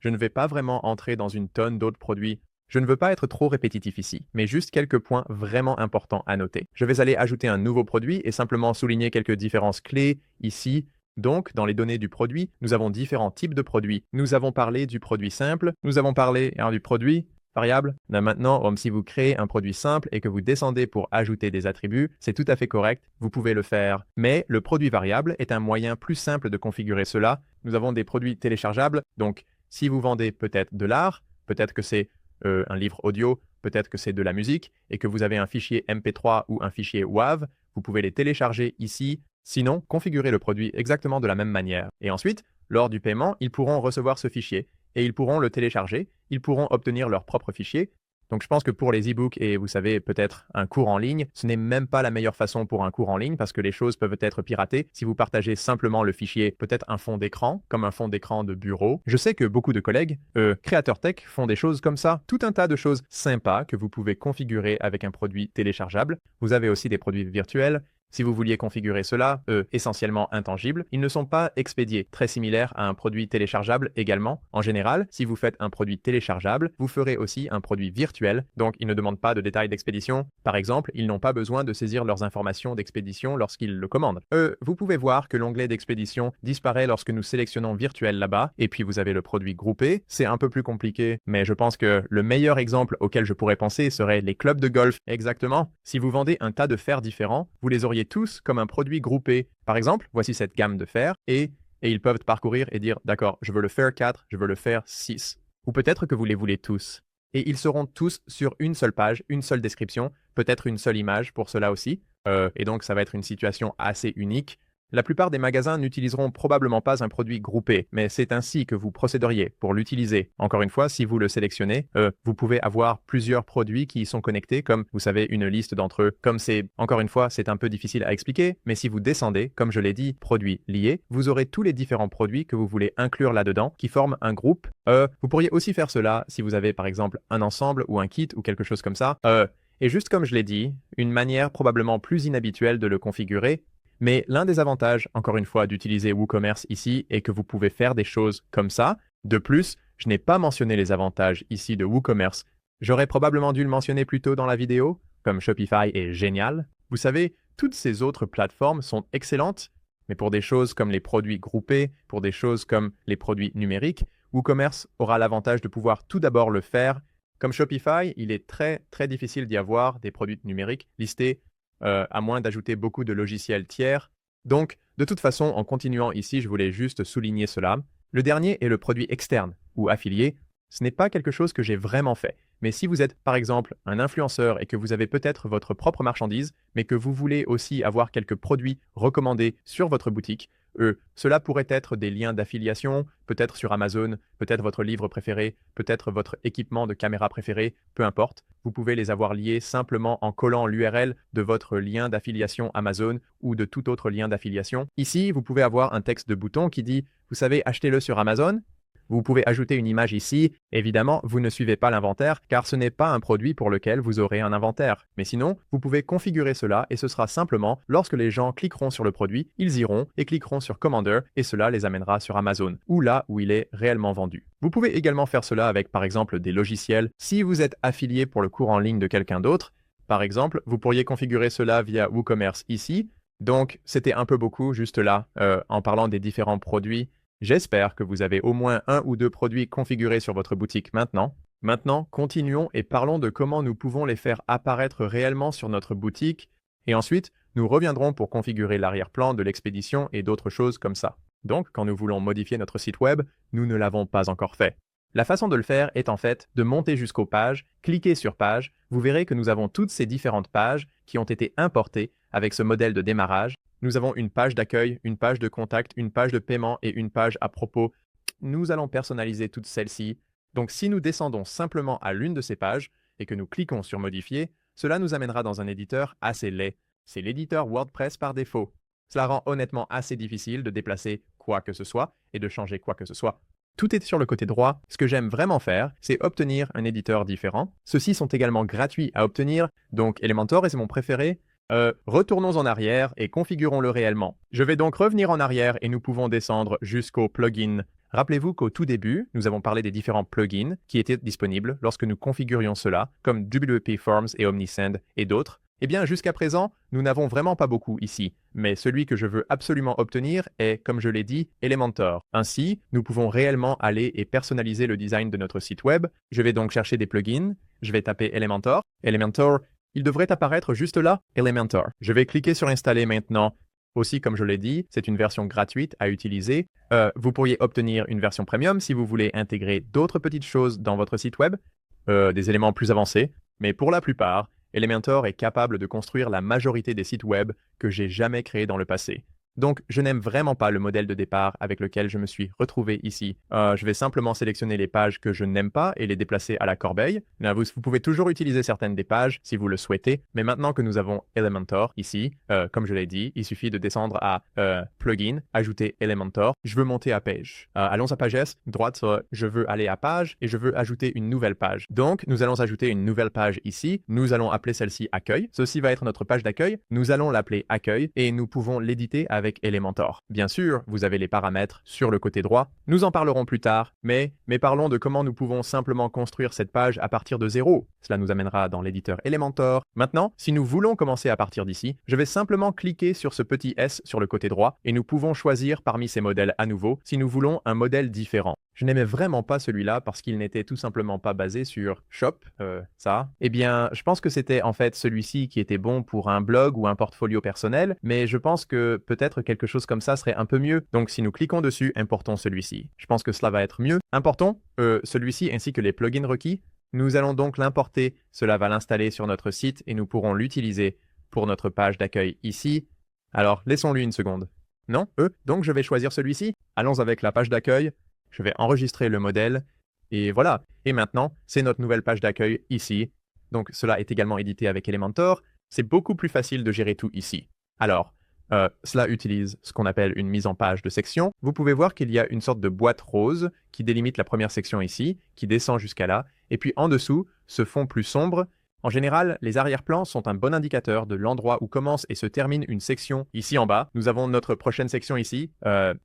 Je ne vais pas vraiment entrer dans une tonne d'autres produits. Je ne veux pas être trop répétitif ici, mais juste quelques points vraiment importants à noter. Je vais aller ajouter un nouveau produit et simplement souligner quelques différences clés ici. Donc, dans les données du produit, nous avons différents types de produits. Nous avons parlé du produit simple, nous avons parlé du produit variable. Là maintenant, si vous créez un produit simple et que vous descendez pour ajouter des attributs, c'est tout à fait correct, vous pouvez le faire. Mais le produit variable est un moyen plus simple de configurer cela. Nous avons des produits téléchargeables, donc si vous vendez peut-être de l'art, peut-être que c'est un livre audio, peut-être que c'est de la musique, et que vous avez un fichier MP3 ou un fichier WAV, vous pouvez les télécharger ici. Sinon, configurez le produit exactement de la même manière. Et ensuite, lors du paiement, ils pourront recevoir ce fichier et ils pourront le télécharger, ils pourront obtenir leur propre fichier. Donc je pense que pour les e-books et vous savez peut-être un cours en ligne, ce n'est même pas la meilleure façon pour un cours en ligne parce que les choses peuvent être piratées si vous partagez simplement le fichier, peut-être un fond d'écran, comme un fond d'écran de bureau. Je sais que beaucoup de collègues, créateurs tech, font des choses comme ça, tout un tas de choses sympas que vous pouvez configurer avec un produit téléchargeable. Vous avez aussi des produits virtuels. Si vous vouliez configurer cela, essentiellement intangibles, ils ne sont pas expédiés, très similaires à un produit téléchargeable également. En général, si vous faites un produit téléchargeable, vous ferez aussi un produit virtuel, donc ils ne demandent pas de détails d'expédition. Par exemple, ils n'ont pas besoin de saisir leurs informations d'expédition lorsqu'ils le commandent. Vous pouvez voir que l'onglet d'expédition disparaît lorsque nous sélectionnons virtuel là-bas, et puis vous avez le produit groupé. C'est un peu plus compliqué, mais je pense que le meilleur exemple auquel je pourrais penser serait les clubs de golf. Exactement. Si vous vendez un tas de fers différents, vous les auriez voyez tous comme un produit groupé. Par exemple, voici cette gamme de fer et ils peuvent parcourir et dire d'accord, je veux le fer 4, je veux le fer 6. Ou peut-être que vous les voulez tous. Et ils seront tous sur une seule page, une seule description, peut-être une seule image pour cela aussi. Et donc ça va être une situation assez unique. La plupart des magasins n'utiliseront probablement pas un produit groupé, mais c'est ainsi que vous procéderiez pour l'utiliser. Encore une fois, si vous le sélectionnez, vous pouvez avoir plusieurs produits qui y sont connectés, comme vous savez, une liste d'entre eux. Comme c'est, encore une fois, c'est un peu difficile à expliquer, mais si vous descendez, comme je l'ai dit, produits liés, vous aurez tous les différents produits que vous voulez inclure là-dedans, qui forment un groupe. Vous pourriez aussi faire cela si vous avez par exemple un ensemble ou un kit ou quelque chose comme ça. Et juste comme je l'ai dit, une manière probablement plus inhabituelle de le configurer. Mais l'un des avantages, encore une fois, d'utiliser WooCommerce ici est que vous pouvez faire des choses comme ça. De plus, je n'ai pas mentionné les avantages ici de WooCommerce. J'aurais probablement dû le mentionner plus tôt dans la vidéo, comme Shopify est génial. Vous savez, toutes ces autres plateformes sont excellentes, mais pour des choses comme les produits groupés, pour des choses comme les produits numériques, WooCommerce aura l'avantage de pouvoir tout d'abord le faire. Comme Shopify, il est très difficile d'y avoir des produits numériques listés à moins d'ajouter beaucoup de logiciels tiers. Donc, de toute façon, en continuant ici, je voulais juste souligner cela. Le dernier est le produit externe ou affilié. Ce n'est pas quelque chose que j'ai vraiment fait. Mais si vous êtes, par exemple, un influenceur et que vous avez peut-être votre propre marchandise, mais que vous voulez aussi avoir quelques produits recommandés sur votre boutique, cela pourrait être des liens d'affiliation, peut-être sur Amazon, peut-être votre livre préféré, peut-être votre équipement de caméra préféré, peu importe. Vous pouvez les avoir liés simplement en collant l'URL de votre lien d'affiliation Amazon ou de tout autre lien d'affiliation. Ici, vous pouvez avoir un texte de bouton qui dit « Vous savez, achetez-le sur Amazon ». Vous pouvez ajouter une image ici. Évidemment, vous ne suivez pas l'inventaire car ce n'est pas un produit pour lequel vous aurez un inventaire. Mais sinon, vous pouvez configurer cela et ce sera simplement lorsque les gens cliqueront sur le produit, ils iront et cliqueront sur Commander et cela les amènera sur Amazon ou là où il est réellement vendu. Vous pouvez également faire cela avec par exemple des logiciels. Si vous êtes affilié pour le cours en ligne de quelqu'un d'autre, par exemple, vous pourriez configurer cela via WooCommerce ici. Donc, c'était un peu beaucoup juste là en parlant des différents produits. J'espère que vous avez au moins un ou deux produits configurés sur votre boutique maintenant. Maintenant, continuons et parlons de comment nous pouvons les faire apparaître réellement sur notre boutique. Et ensuite, nous reviendrons pour configurer l'arrière-plan de l'expédition et d'autres choses comme ça. Donc, quand nous voulons modifier notre site web, nous ne l'avons pas encore fait. La façon de le faire est en fait de monter jusqu'aux pages, cliquer sur page, vous verrez que nous avons toutes ces différentes pages qui ont été importées avec ce modèle de démarrage. Nous avons une page d'accueil, une page de contact, une page de paiement et une page à propos. Nous allons personnaliser toutes celles-ci. Donc si nous descendons simplement à l'une de ces pages et que nous cliquons sur modifier, cela nous amènera dans un éditeur assez laid. C'est l'éditeur WordPress par défaut. Cela rend honnêtement assez difficile de déplacer quoi que ce soit et de changer quoi que ce soit. Tout est sur le côté droit. Ce que j'aime vraiment faire, c'est obtenir un éditeur différent. Ceux-ci sont également gratuits à obtenir, donc Elementor est mon préféré. Retournons en arrière et configurons-le réellement. Je vais donc revenir en arrière et nous pouvons descendre jusqu'au plugin. Rappelez-vous qu'au tout début, nous avons parlé des différents plugins qui étaient disponibles lorsque nous configurions cela, comme WP Forms et Omnisend et d'autres. Eh bien, jusqu'à présent, nous n'avons vraiment pas beaucoup ici, mais celui que je veux absolument obtenir est, comme je l'ai dit, Elementor. Ainsi, nous pouvons réellement aller et personnaliser le design de notre site web. Je vais donc chercher des plugins, je vais taper Elementor. Elementor, il devrait apparaître juste là, Elementor. Je vais cliquer sur Installer maintenant. Aussi, comme je l'ai dit, c'est une version gratuite à utiliser. Vous pourriez obtenir une version premium si vous voulez intégrer d'autres petites choses dans votre site web, des éléments plus avancés, mais pour la plupart, Elementor est capable de construire la majorité des sites web que j'ai jamais créés dans le passé. Donc, je n'aime vraiment pas le modèle de départ avec lequel je me suis retrouvé ici. Je vais simplement sélectionner les pages que je n'aime pas et les déplacer à la corbeille. Là, vous pouvez toujours utiliser certaines des pages si vous le souhaitez, mais maintenant que nous avons Elementor ici, comme je l'ai dit, il suffit de descendre à Plugin, ajouter Elementor. Je veux monter à page. Allons à Pages, droite, je veux aller à page et je veux ajouter une nouvelle page. Donc, nous allons ajouter une nouvelle page ici. Nous allons appeler celle-ci Accueil. Ceci va être notre page d'accueil. Nous allons l'appeler Accueil et nous pouvons l'éditer avec Elementor. Bien sûr, vous avez les paramètres sur le côté droit. Nous en parlerons plus tard, mais parlons de comment nous pouvons simplement construire cette page à partir de zéro. Cela nous amènera dans l'éditeur Elementor. Maintenant, si nous voulons commencer à partir d'ici, je vais simplement cliquer sur ce petit S sur le côté droit et nous pouvons choisir parmi ces modèles à nouveau si nous voulons un modèle différent. je n'aimais vraiment pas celui-là parce qu'il n'était tout simplement pas basé sur Shop, ça. Eh bien, je pense que c'était en fait celui-ci qui était bon pour un blog ou un portfolio personnel, mais je pense que peut-être quelque chose comme ça serait un peu mieux. Donc si nous cliquons dessus, importons celui-ci. Je pense que cela va être mieux. Importons celui-ci ainsi que les plugins requis. Nous allons donc l'importer, cela va l'installer sur notre site et nous pourrons l'utiliser pour notre page d'accueil ici. Alors, laissons-lui une seconde. Non, donc je vais choisir celui-ci. Allons avec la page d'accueil. Je vais enregistrer le modèle. Et voilà. Et maintenant, c'est notre nouvelle page d'accueil ici. Donc, cela est également édité avec Elementor. C'est beaucoup plus facile de gérer tout ici. Alors, cela utilise ce qu'on appelle une mise en page de section. Vous pouvez voir qu'il y a une sorte de boîte rose qui délimite la première section ici, qui descend jusqu'à là. Et puis en dessous, ce fond plus sombre. En général, les arrière-plans sont un bon indicateur de l'endroit où commence et se termine une section. Ici en bas, nous avons notre prochaine section ici.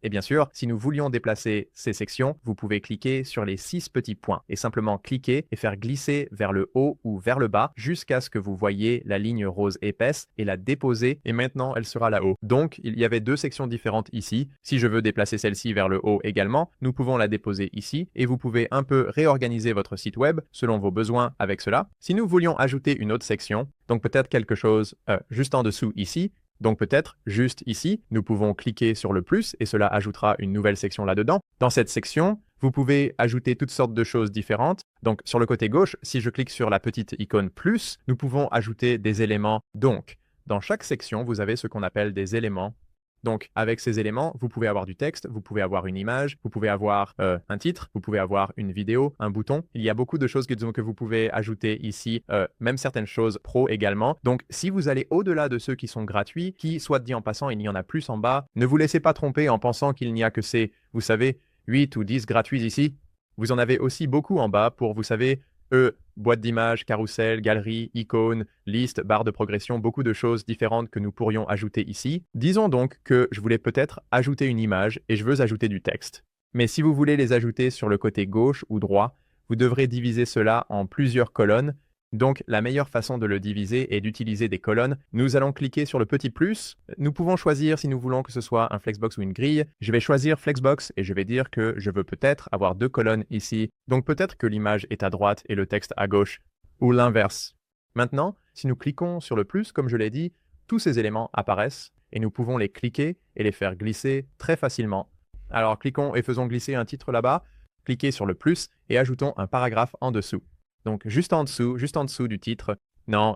Et bien sûr, si nous voulions déplacer ces sections, vous pouvez cliquer sur les 6 petits points et simplement cliquer et faire glisser vers le haut ou vers le bas jusqu'à ce que vous voyez la ligne rose épaisse et la déposer. Et maintenant, elle sera là-haut. Donc, il y avait 2 sections différentes ici. Si je veux déplacer celle-ci vers le haut également, nous pouvons la déposer ici et vous pouvez un peu réorganiser votre site web selon vos besoins avec cela. Si nous voulions ajouter une autre section, donc peut-être quelque chose juste en dessous ici, donc peut-être juste ici, nous pouvons cliquer sur le plus et cela ajoutera une nouvelle section là-dedans. Dans cette section, vous pouvez ajouter toutes sortes de choses différentes. Donc sur le côté gauche, si je clique sur la petite icône plus, nous pouvons ajouter des éléments. Donc, dans chaque section, vous avez ce qu'on appelle des éléments. Donc, avec ces éléments, vous pouvez avoir du texte, vous pouvez avoir une image, vous pouvez avoir un titre, vous pouvez avoir une vidéo, un bouton. Il y a beaucoup de choses que vous pouvez ajouter ici, même certaines choses pro également. Donc, si vous allez au-delà de ceux qui sont gratuits, qui, soit dit en passant, il y en a plus en bas, ne vous laissez pas tromper en pensant qu'il n'y a que ces, vous savez, 8 ou 10 gratuits ici. Vous en avez aussi beaucoup en bas pour, vous savez, boîte d'images, carrousel, galerie, icônes, liste, barre de progression, beaucoup de choses différentes que nous pourrions ajouter ici. Disons donc que je voulais peut-être ajouter une image et je veux ajouter du texte. Mais si vous voulez les ajouter sur le côté gauche ou droit, vous devrez diviser cela en plusieurs colonnes. Donc, la meilleure façon de le diviser est d'utiliser des colonnes. Nous allons cliquer sur le petit plus. Nous pouvons choisir si nous voulons que ce soit un flexbox ou une grille. Je vais choisir flexbox et je vais dire que je veux peut-être avoir 2 colonnes ici. Donc, peut-être que l'image est à droite et le texte à gauche, ou l'inverse. Maintenant, si nous cliquons sur le plus, comme je l'ai dit, tous ces éléments apparaissent et nous pouvons les cliquer et les faire glisser très facilement. Alors, cliquons et faisons glisser un titre là-bas. Cliquez sur le plus et ajoutons un paragraphe en dessous. Donc, juste en dessous du titre. Non,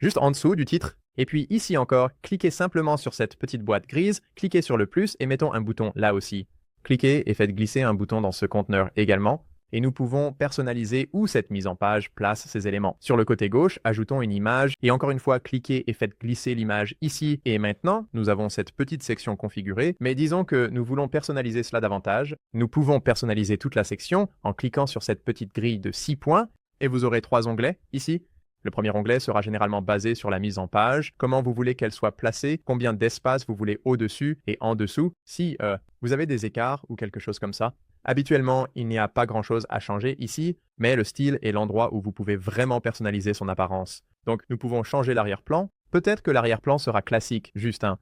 juste en dessous du titre. Et puis ici encore, cliquez simplement sur cette petite boîte grise, cliquez sur le plus et mettons un bouton là aussi. Cliquez et faites glisser un bouton dans ce conteneur également. Et nous pouvons personnaliser où cette mise en page place ces éléments. Sur le côté gauche, ajoutons une image et encore une fois, cliquez et faites glisser l'image ici. Et maintenant, nous avons cette petite section configurée, mais disons que nous voulons personnaliser cela davantage. Nous pouvons personnaliser toute la section en cliquant sur cette petite grille de 6 points et vous aurez 3 onglets ici. Le premier onglet sera généralement basé sur la mise en page, comment vous voulez qu'elle soit placée, combien d'espace vous voulez au-dessus et en dessous. Si vous avez des écarts ou quelque chose comme ça, habituellement, il n'y a pas grand-chose à changer ici, mais le style est l'endroit où vous pouvez vraiment personnaliser son apparence. Donc, nous pouvons changer l'arrière-plan. Peut-être que l'arrière-plan sera classique, juste un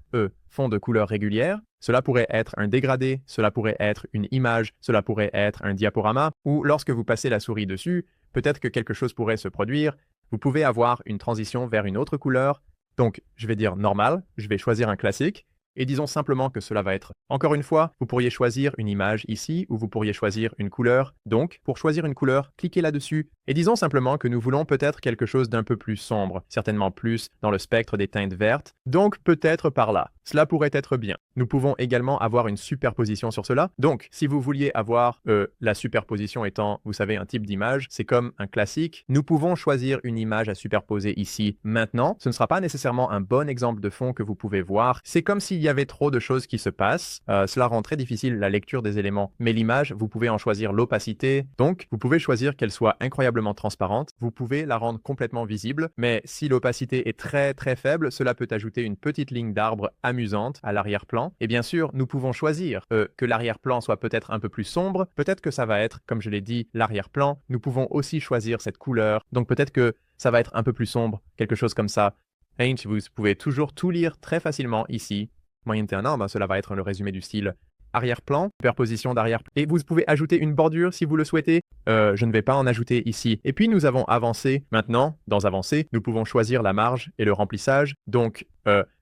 fond de couleur régulière. Cela pourrait être un dégradé, cela pourrait être une image, cela pourrait être un diaporama, ou lorsque vous passez la souris dessus, peut-être que quelque chose pourrait se produire. Vous pouvez avoir une transition vers une autre couleur. Donc, je vais dire normal, je vais choisir un classique, et disons simplement que cela va être. Encore une fois, vous pourriez choisir une image ici, ou vous pourriez choisir une couleur. Donc, pour choisir une couleur, cliquez là-dessus, et disons simplement que nous voulons peut-être quelque chose d'un peu plus sombre, certainement plus dans le spectre des teintes vertes, donc peut-être par là. Cela pourrait être bien. Nous pouvons également avoir une superposition sur cela. Donc, si vous vouliez avoir la superposition étant, vous savez, un type d'image, c'est comme un classique. Nous pouvons choisir une image à superposer ici maintenant. Ce ne sera pas nécessairement un bon exemple de fond que vous pouvez voir. C'est comme s'il y avait trop de choses qui se passent. Cela rend très difficile la lecture des éléments. Mais l'image, vous pouvez en choisir l'opacité. Donc, vous pouvez choisir qu'elle soit incroyablement transparente. Vous pouvez la rendre complètement visible. Mais si l'opacité est très très faible, cela peut ajouter une petite ligne d'arbre amusante à l'arrière-plan. Et bien sûr, nous pouvons choisir que l'arrière-plan soit peut-être un peu plus sombre. Peut-être que ça va être, comme je l'ai dit, l'arrière-plan. Nous pouvons aussi choisir cette couleur. Donc peut-être que ça va être un peu plus sombre, quelque chose comme ça. Et vous pouvez toujours tout lire très facilement ici. Moyenne T1, cela va être le résumé du style. arrière-plan, superposition d'arrière-plan. Et vous pouvez ajouter une bordure si vous le souhaitez. Je ne vais pas en ajouter ici. Et puis nous avons avancé. Maintenant, dans avancer, nous pouvons choisir la marge et le remplissage. Donc,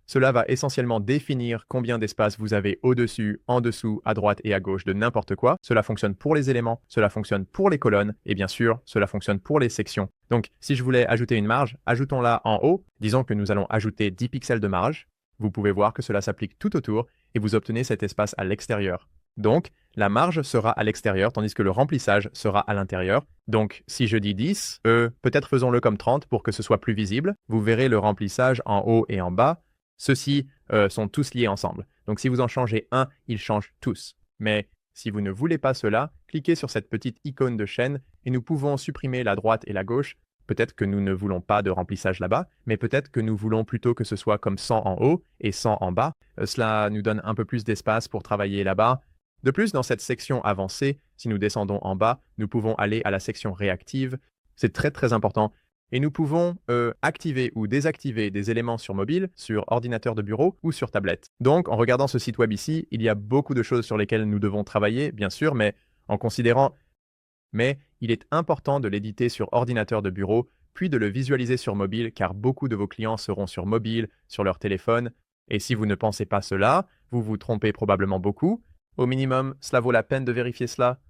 cela va essentiellement définir combien d'espace vous avez au-dessus, en dessous, à droite et à gauche de n'importe quoi. Cela fonctionne pour les éléments, cela fonctionne pour les colonnes et bien sûr, cela fonctionne pour les sections. Donc, si je voulais ajouter une marge, ajoutons-la en haut. Disons que nous allons ajouter 10 pixels de marge. Vous pouvez voir que cela s'applique tout autour et vous obtenez cet espace à l'extérieur. Donc, la marge sera à l'extérieur tandis que le remplissage sera à l'intérieur. Donc, si je dis 10, peut-être faisons-le comme 30 pour que ce soit plus visible. Vous verrez le remplissage en haut et en bas. Ceux-ci sont tous liés ensemble. Donc, si vous en changez un, ils changent tous. Mais si vous ne voulez pas cela, cliquez sur cette petite icône de chaîne et nous pouvons supprimer la droite et la gauche. Peut-être que nous ne voulons pas de remplissage là-bas, mais peut-être que nous voulons plutôt que ce soit comme 100 en haut et 100 en bas. Cela nous donne un peu plus d'espace pour travailler là-bas. De plus, dans cette section avancée, si nous descendons en bas, nous pouvons aller à la section réactive. C'est très très important. Et nous pouvons activer ou désactiver des éléments sur mobile, sur ordinateur de bureau ou sur tablette. Donc, en regardant ce site web ici, il y a beaucoup de choses sur lesquelles nous devons travailler, bien sûr, mais il est important de l'éditer sur ordinateur de bureau, puis de le visualiser sur mobile, car beaucoup de vos clients seront sur mobile, sur leur téléphone. Et si vous ne pensez pas cela, vous vous trompez probablement beaucoup. Au minimum, cela vaut la peine de vérifier cela.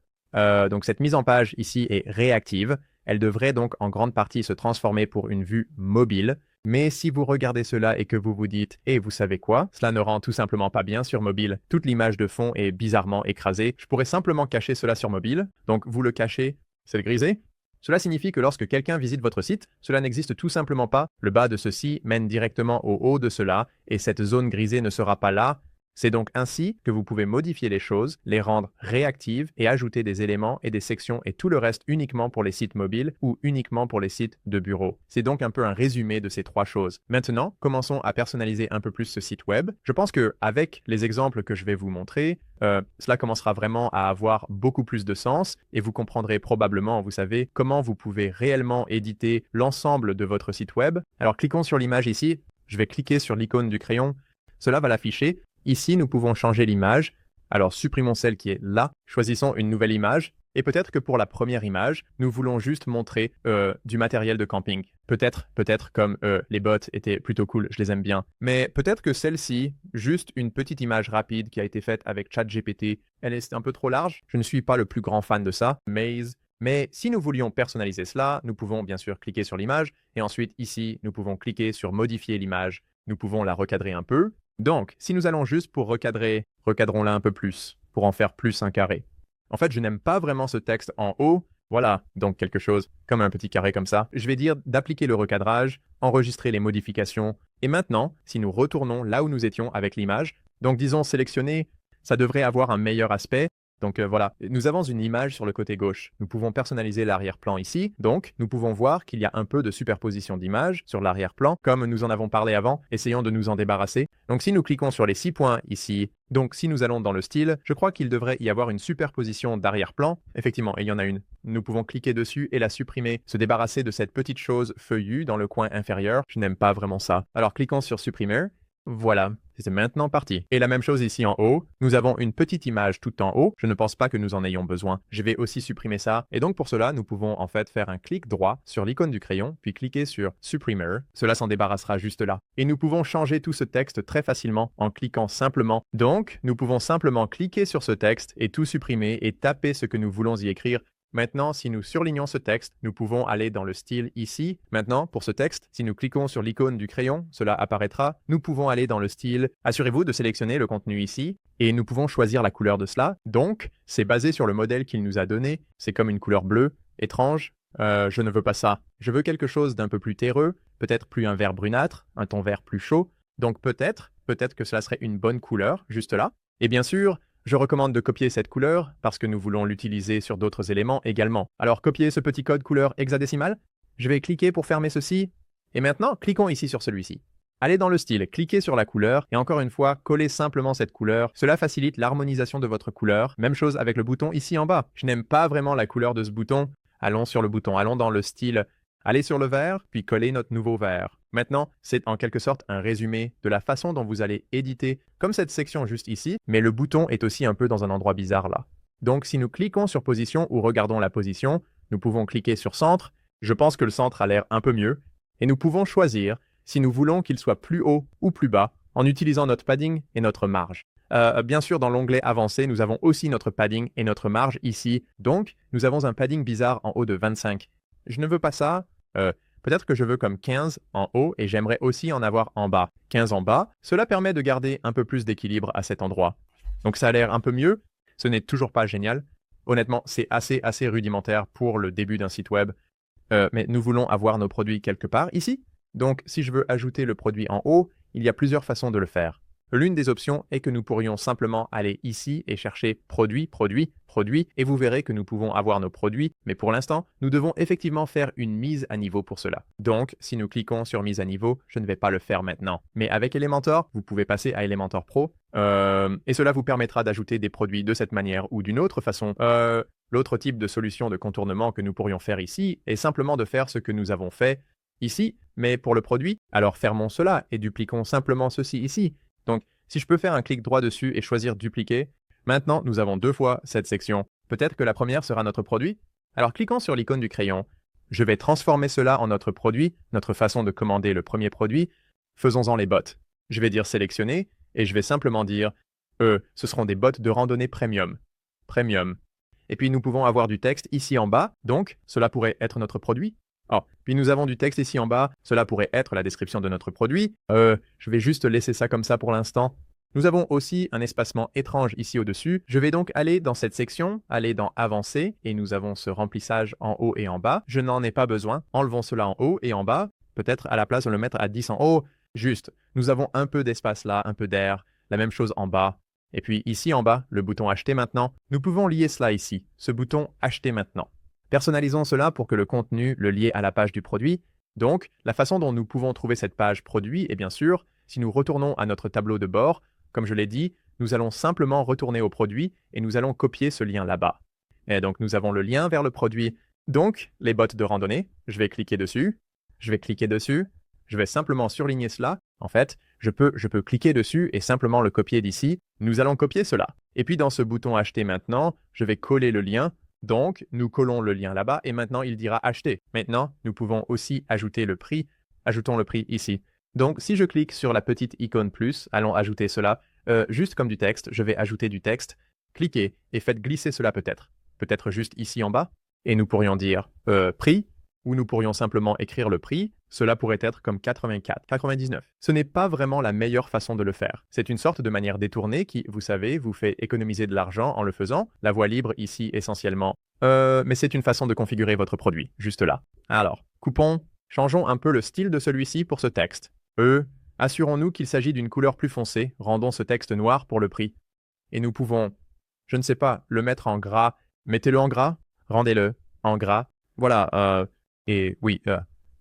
Donc cette mise en page ici est réactive. Elle devrait donc en grande partie se transformer pour une vue mobile. Mais si vous regardez cela et que vous vous dites « Eh, vous savez quoi? Cela ne rend tout simplement pas bien sur mobile. Toute l'image de fond est bizarrement écrasée. Je pourrais simplement cacher cela sur mobile. » Donc vous le cachez, c'est le grisé. Cela signifie que lorsque quelqu'un visite votre site, cela n'existe tout simplement pas. Le bas de ceci mène directement au haut de cela et cette zone grisée ne sera pas là. C'est donc ainsi que vous pouvez modifier les choses, les rendre réactives et ajouter des éléments et des sections et tout le reste uniquement pour les sites mobiles ou uniquement pour les sites de bureau. C'est donc un peu un résumé de ces trois choses. Maintenant, commençons à personnaliser un peu plus ce site web. Je pense qu'avec les exemples que je vais vous montrer, cela commencera vraiment à avoir beaucoup plus de sens et vous comprendrez probablement, vous savez, comment vous pouvez réellement éditer l'ensemble de votre site web. Alors cliquons sur l'image ici. Je vais cliquer sur l'icône du crayon. Cela va l'afficher. Ici, nous pouvons changer l'image. Alors, supprimons celle qui est là. Choisissons une nouvelle image. Et peut-être que pour la première image, nous voulons juste montrer du matériel de camping. Peut-être comme les bots étaient plutôt cool, je les aime bien. Mais peut-être que celle-ci, juste une petite image rapide qui a été faite avec ChatGPT, elle est un peu trop large. Je ne suis pas le plus grand fan de ça. Maze. Mais si nous voulions personnaliser cela, nous pouvons bien sûr cliquer sur l'image. Et ensuite, ici, nous pouvons cliquer sur modifier l'image. Nous pouvons la recadrer un peu. Donc, si nous allons juste pour recadrer, recadrons-la un peu plus, pour en faire plus un carré. En fait, je n'aime pas vraiment ce texte en haut. Voilà, donc quelque chose comme un petit carré comme ça. Je vais dire d'appliquer le recadrage, enregistrer les modifications. Et maintenant, si nous retournons là où nous étions avec l'image, donc disons sélectionner, ça devrait avoir un meilleur aspect. Donc voilà, nous avons une image sur le côté gauche. Nous pouvons personnaliser l'arrière-plan ici. Donc, nous pouvons voir qu'il y a un peu de superposition d'images sur l'arrière-plan, comme nous en avons parlé avant. Essayons de nous en débarrasser. Donc, si nous cliquons sur les 6 points ici, donc si nous allons dans le style, je crois qu'il devrait y avoir une superposition d'arrière-plan. Effectivement, il y en a une. Nous pouvons cliquer dessus et la supprimer, se débarrasser de cette petite chose feuillue dans le coin inférieur. Je n'aime pas vraiment ça. Alors, cliquons sur supprimer. Voilà, c'est maintenant parti. Et la même chose ici en haut, nous avons une petite image tout en haut. Je ne pense pas que nous en ayons besoin. Je vais aussi supprimer ça. Et donc pour cela, nous pouvons en fait faire un clic droit sur l'icône du crayon, puis cliquer sur Supprimer. Cela s'en débarrassera juste là. Et nous pouvons changer tout ce texte très facilement en cliquant simplement. Donc, nous pouvons simplement cliquer sur ce texte et tout supprimer et taper ce que nous voulons y écrire. Maintenant, si nous surlignons ce texte, nous pouvons aller dans le style ici. Maintenant, pour ce texte, si nous cliquons sur l'icône du crayon, cela apparaîtra. Nous pouvons aller dans le style. Assurez-vous de sélectionner le contenu ici et nous pouvons choisir la couleur de cela. Donc, c'est basé sur le modèle qu'il nous a donné. C'est comme une couleur bleue, étrange. Je ne veux pas ça. Je veux quelque chose d'un peu plus terreux, peut-être plus un vert brunâtre, un ton vert plus chaud. Donc peut-être que cela serait une bonne couleur, juste là. Et bien sûr, je recommande de copier cette couleur parce que nous voulons l'utiliser sur d'autres éléments également. Alors, copier ce petit code couleur hexadécimal. Je vais cliquer pour fermer ceci. Et maintenant, cliquons ici sur celui-ci. Allez dans le style, cliquez sur la couleur et encore une fois, collez simplement cette couleur. Cela facilite l'harmonisation de votre couleur. Même chose avec le bouton ici en bas. Je n'aime pas vraiment la couleur de ce bouton. Allons sur le bouton, allons dans le style Aller sur le verre, puis coller notre nouveau verre. Maintenant, c'est en quelque sorte un résumé de la façon dont vous allez éditer, comme cette section juste ici, mais le bouton est aussi un peu dans un endroit bizarre là. Donc si nous cliquons sur position ou regardons la position, nous pouvons cliquer sur centre. Je pense que le centre a l'air un peu mieux. Et nous pouvons choisir si nous voulons qu'il soit plus haut ou plus bas en utilisant notre padding et notre marge. Bien sûr, dans l'onglet avancé, nous avons aussi notre padding et notre marge ici. Donc, nous avons un padding bizarre en haut de 25. Je ne veux pas ça. Peut-être que je veux comme 15 en haut et j'aimerais aussi en avoir en bas. 15 en bas, cela permet de garder un peu plus d'équilibre à cet endroit. Donc ça a l'air un peu mieux. Ce n'est toujours pas génial. Honnêtement, c'est assez rudimentaire pour le début d'un site web. Mais nous voulons avoir nos produits quelque part ici. Donc, si je veux ajouter le produit en haut, il y a plusieurs façons de le faire. L'une des options est que nous pourrions simplement aller ici et chercher produit, produit, produit, et vous verrez que nous pouvons avoir nos produits, mais pour l'instant, nous devons effectivement faire une mise à niveau pour cela. Donc, si nous cliquons sur mise à niveau, je ne vais pas le faire maintenant. Mais avec Elementor, vous pouvez passer à Elementor Pro, et cela vous permettra d'ajouter des produits de cette manière ou d'une autre façon. L'autre type de solution de contournement que nous pourrions faire ici est simplement de faire ce que nous avons fait ici, mais pour le produit. Alors fermons cela et dupliquons simplement ceci ici. Donc, si je peux faire un clic droit dessus et choisir dupliquer, maintenant nous avons deux fois cette section. Peut-être que la première sera notre produit. Alors cliquons sur l'icône du crayon. Je vais transformer cela en notre produit, notre façon de commander le premier produit. Faisons-en les bottes. Je vais dire sélectionner et je vais simplement dire ce seront des bottes de randonnée premium. Premium. Et puis nous pouvons avoir du texte ici en bas, donc cela pourrait être notre produit. Oh, puis nous avons du texte ici en bas, cela pourrait être la description de notre produit. Je vais juste laisser ça comme ça pour l'instant. Nous avons aussi un espacement étrange ici au-dessus. Je vais donc aller dans cette section, aller dans Avancer, et nous avons ce remplissage en haut et en bas. Je n'en ai pas besoin. Enlevons cela en haut et en bas. Peut-être à la place de le mettre à 10 en haut. Juste, nous avons un peu d'espace là, un peu d'air. La même chose en bas. Et puis ici en bas, le bouton Acheter maintenant. Nous pouvons lier cela ici, ce bouton Acheter maintenant. Personnalisons cela pour que le contenu le lie à la page du produit. Donc, la façon dont nous pouvons trouver cette page produit est bien sûr, si nous retournons à notre tableau de bord, comme je l'ai dit, nous allons simplement retourner au produit et nous allons copier ce lien là-bas. Et donc, nous avons le lien vers le produit. Donc, les bottes de randonnée, je vais cliquer dessus, je vais simplement surligner cela. En fait, je peux cliquer dessus et simplement le copier d'ici. Nous allons copier cela. Et puis dans ce bouton Acheter maintenant, je vais coller le lien. Donc, nous collons le lien là-bas et maintenant il dira acheter. Maintenant, nous pouvons aussi ajouter le prix. Ajoutons le prix ici. Donc, si je clique sur la petite icône plus, allons ajouter cela. Juste comme du texte, je vais ajouter du texte. Cliquez et faites glisser cela peut-être. Peut-être juste ici en bas. Et nous pourrions dire prix, ou nous pourrions simplement écrire le prix. Cela pourrait être comme 84, 99. Ce n'est pas vraiment la meilleure façon de le faire. C'est une sorte de manière détournée qui, vous savez, vous fait économiser de l'argent en le faisant. La voie libre ici essentiellement. Mais c'est une façon de configurer votre produit, juste là. Alors, coupons, changeons un peu le style de celui-ci pour ce texte. Assurons-nous qu'il s'agit d'une couleur plus foncée, rendons ce texte noir pour le prix. Et nous pouvons, je ne sais pas, le mettre en gras. Mettez-le en gras, rendez-le en gras. Voilà, et oui,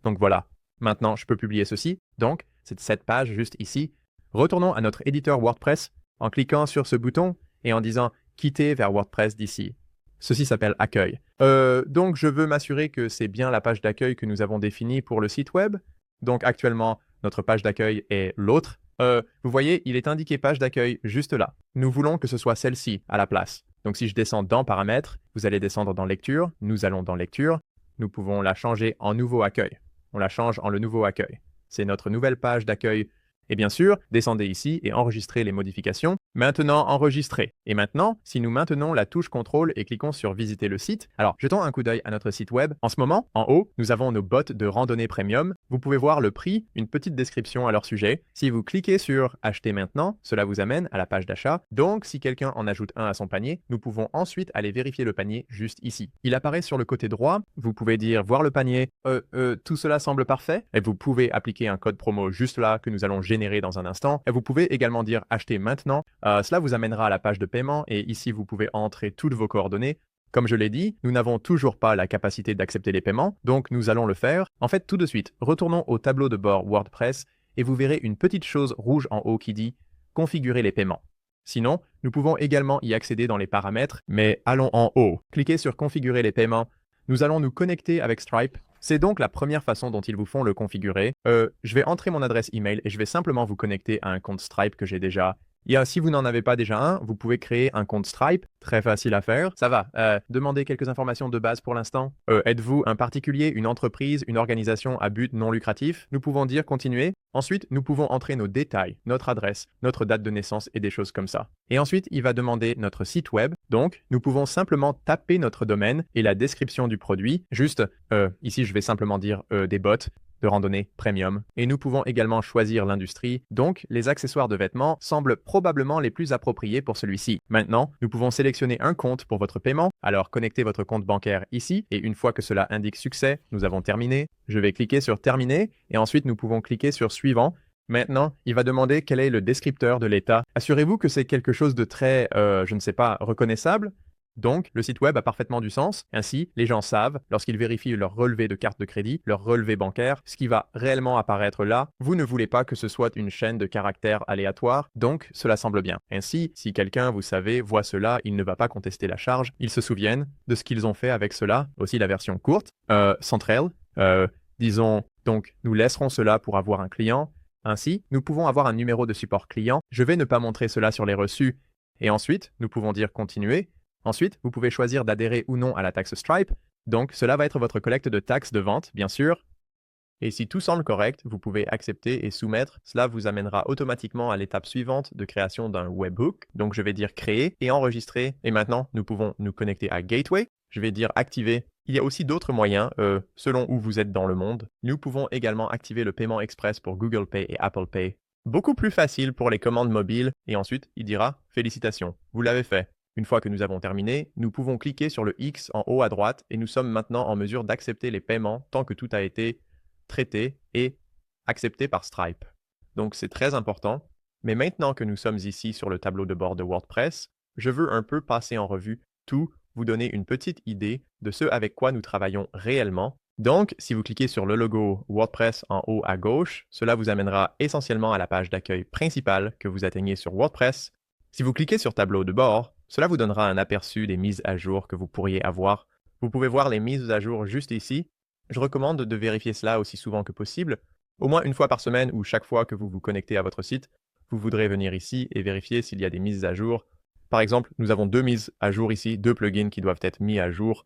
donc voilà. Maintenant, je peux publier ceci. Donc, c'est cette page juste ici. Retournons à notre éditeur WordPress en cliquant sur ce bouton et en disant « Quitter vers WordPress d'ici ». Ceci s'appelle « Accueil ». Donc, je veux m'assurer que c'est bien la page d'accueil que nous avons définie pour le site web. Donc, actuellement, notre page d'accueil est l'autre. Vous voyez, il est indiqué page d'accueil juste là. Nous voulons que ce soit celle-ci à la place. Donc, si je descends dans Paramètres, vous allez descendre dans Lecture. Nous allons dans Lecture. Nous pouvons la changer en Nouveau accueil. On la change en le nouveau accueil. C'est notre nouvelle page d'accueil. Et bien sûr, descendez ici et enregistrez les modifications. Maintenant, enregistrer. Et maintenant, si nous maintenons la touche CTRL et cliquons sur Visiter le site, alors jetons un coup d'œil à notre site web. En ce moment, en haut, nous avons nos bottes de randonnée premium. Vous pouvez voir le prix, une petite description à leur sujet. Si vous cliquez sur Acheter maintenant, cela vous amène à la page d'achat. Donc, si quelqu'un en ajoute un à son panier, nous pouvons ensuite aller vérifier le panier juste ici. Il apparaît sur le côté droit. Vous pouvez dire Voir le panier. Tout cela semble parfait. Et vous pouvez appliquer un code promo juste là que nous allons générer dans un instant. Et vous pouvez également dire Acheter maintenant. Cela vous amènera à la page de paiement et ici vous pouvez entrer toutes vos coordonnées. Comme je l'ai dit, nous n'avons toujours pas la capacité d'accepter les paiements, donc nous allons le faire. En fait, tout de suite, retournons au tableau de bord WordPress et vous verrez une petite chose rouge en haut qui dit « Configurer les paiements ». Sinon, nous pouvons également y accéder dans les paramètres, mais allons en haut. Cliquez sur « Configurer les paiements ». Nous allons nous connecter avec Stripe C'est donc la première façon dont ils vous font le configurer. Je vais entrer mon adresse email et je vais simplement vous connecter à un compte Stripe que j'ai déjà. Si vous n'en avez pas déjà un, vous pouvez créer un compte Stripe, très facile à faire. Ça va, demandez quelques informations de base pour l'instant. Êtes-vous un particulier, une entreprise, une organisation à but non lucratif? Nous pouvons dire continuer. Ensuite, nous pouvons entrer nos détails, notre adresse, notre date de naissance et des choses comme ça. Et ensuite, il va demander notre site web. Donc, nous pouvons simplement taper notre domaine et la description du produit. Juste, ici, je vais simplement dire des bottes de randonnée premium. Et nous pouvons également choisir l'industrie, donc les accessoires de vêtements semblent probablement les plus appropriés pour celui-ci. Maintenant, nous pouvons sélectionner un compte pour votre paiement, alors connectez votre compte bancaire ici, et une fois que cela indique succès, nous avons terminé. Je vais cliquer sur terminer, et ensuite nous pouvons cliquer sur suivant. Maintenant, il va demander quel est le descripteur de l'état. Assurez-vous que c'est quelque chose de très, je ne sais pas, reconnaissable. Donc, le site web a parfaitement du sens. Ainsi, les gens savent, lorsqu'ils vérifient leur relevé de carte de crédit, leur relevé bancaire, ce qui va réellement apparaître là. Vous ne voulez pas que ce soit une chaîne de caractères aléatoires, donc cela semble bien. Ainsi, si quelqu'un, vous savez, voit cela, il ne va pas contester la charge. Ils se souviennent de ce qu'ils ont fait avec cela. Aussi la version courte, Central. Disons, donc, nous laisserons cela pour avoir un client. Ainsi, nous pouvons avoir un numéro de support client. Je vais ne pas montrer cela sur les reçus. Et ensuite, nous pouvons dire continuer. Ensuite, vous pouvez choisir d'adhérer ou non à la taxe Stripe. Donc, cela va être votre collecte de taxes de vente, bien sûr. Et si tout semble correct, vous pouvez accepter et soumettre. Cela vous amènera automatiquement à l'étape suivante de création d'un webhook. Donc, je vais dire créer et enregistrer. Et maintenant, nous pouvons nous connecter à Gateway. Je vais dire activer. Il y a aussi d'autres moyens, selon où vous êtes dans le monde. Nous pouvons également activer le paiement express pour Google Pay et Apple Pay. Beaucoup plus facile pour les commandes mobiles. Et ensuite, il dira « Félicitations, vous l'avez fait ». Une fois que nous avons terminé, nous pouvons cliquer sur le X en haut à droite et nous sommes maintenant en mesure d'accepter les paiements tant que tout a été traité et accepté par Stripe. Donc c'est très important. Mais maintenant que nous sommes ici sur le tableau de bord de WordPress, je veux un peu passer en revue tout, vous donner une petite idée de ce avec quoi nous travaillons réellement. Donc, si vous cliquez sur le logo WordPress en haut à gauche, cela vous amènera essentiellement à la page d'accueil principale que vous atteignez sur WordPress. Si vous cliquez sur tableau de bord, cela vous donnera un aperçu des mises à jour que vous pourriez avoir. Vous pouvez voir les mises à jour juste ici. Je recommande de vérifier cela aussi souvent que possible, au moins une fois par semaine ou chaque fois que vous vous connectez à votre site. Vous voudrez venir ici et vérifier s'il y a des mises à jour. Par exemple, nous avons 2 mises à jour ici, 2 plugins qui doivent être mis à jour.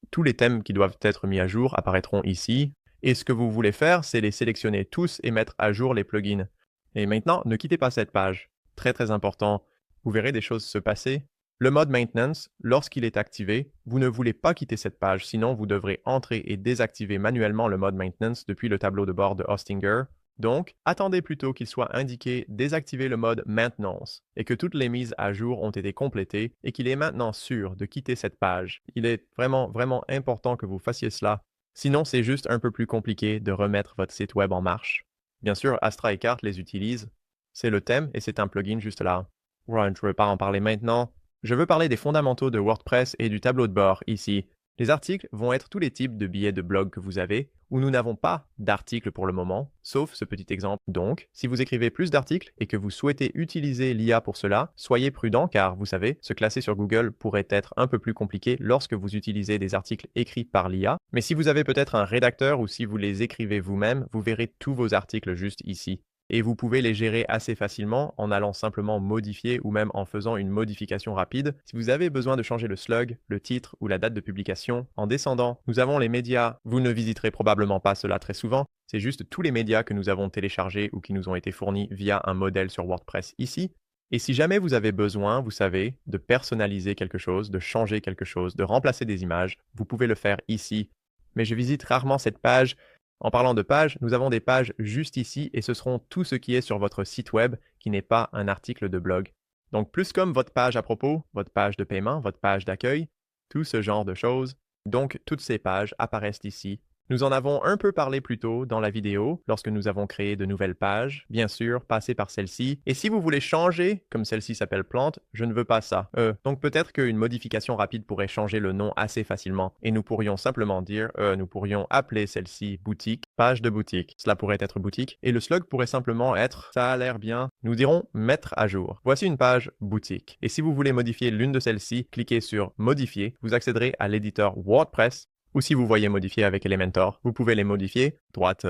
Tous les thèmes qui doivent être mis à jour apparaîtront ici. Et ce que vous voulez faire, c'est les sélectionner tous et mettre à jour les plugins. Et maintenant, ne quittez pas cette page. Très très important. Vous verrez des choses se passer. Le mode Maintenance, lorsqu'il est activé, vous ne voulez pas quitter cette page, sinon vous devrez entrer et désactiver manuellement le mode Maintenance depuis le tableau de bord de Hostinger. Donc, attendez plutôt qu'il soit indiqué « Désactiver le mode Maintenance » et que toutes les mises à jour ont été complétées et qu'il est maintenant sûr de quitter cette page. Il est vraiment important que vous fassiez cela. Sinon, c'est juste un peu plus compliqué de remettre votre site web en marche. Bien sûr, Astra et Cart les utilisent. C'est le thème et c'est un plugin juste là. Ouais, je ne veux pas en parler maintenant. Je veux parler des fondamentaux de WordPress et du tableau de bord ici. Les articles vont être tous les types de billets de blog que vous avez, où nous n'avons pas d'articles pour le moment, sauf ce petit exemple. Donc, si vous écrivez plus d'articles et que vous souhaitez utiliser l'IA pour cela, soyez prudent car, vous savez, se classer sur Google pourrait être un peu plus compliqué lorsque vous utilisez des articles écrits par l'IA. Mais si vous avez peut-être un rédacteur ou si vous les écrivez vous-même, vous verrez tous vos articles juste ici. Et vous pouvez les gérer assez facilement en allant simplement modifier ou même en faisant une modification rapide. Si vous avez besoin de changer le slug, le titre ou la date de publication, en descendant, nous avons les médias. Vous ne visiterez probablement pas cela très souvent. C'est juste tous les médias que nous avons téléchargés ou qui nous ont été fournis via un modèle sur WordPress ici. Et si jamais vous avez besoin, vous savez, de personnaliser quelque chose, de changer quelque chose, de remplacer des images, vous pouvez le faire ici. Mais je visite rarement cette page. En parlant de pages, nous avons des pages juste ici et ce seront tout ce qui est sur votre site web qui n'est pas un article de blog. Donc plus comme votre page à propos, votre page de paiement, votre page d'accueil, tout ce genre de choses. Donc toutes ces pages apparaissent ici. Nous en avons un peu parlé plus tôt dans la vidéo, lorsque nous avons créé de nouvelles pages. Bien sûr, passez par celle-ci. Et si vous voulez changer, comme celle-ci s'appelle plante, je ne veux pas ça. Donc peut-être qu'une modification rapide pourrait changer le nom assez facilement. Et nous pourrions simplement dire, nous pourrions appeler celle-ci boutique, page de boutique. Cela pourrait être boutique. Et le slug pourrait simplement être, ça a l'air bien. Nous dirons mettre à jour. Voici une page boutique. Et si vous voulez modifier l'une de celles-ci, cliquez sur modifier. Vous accéderez à l'éditeur WordPress. Ou si vous voyez modifier avec Elementor, vous pouvez les modifier, droite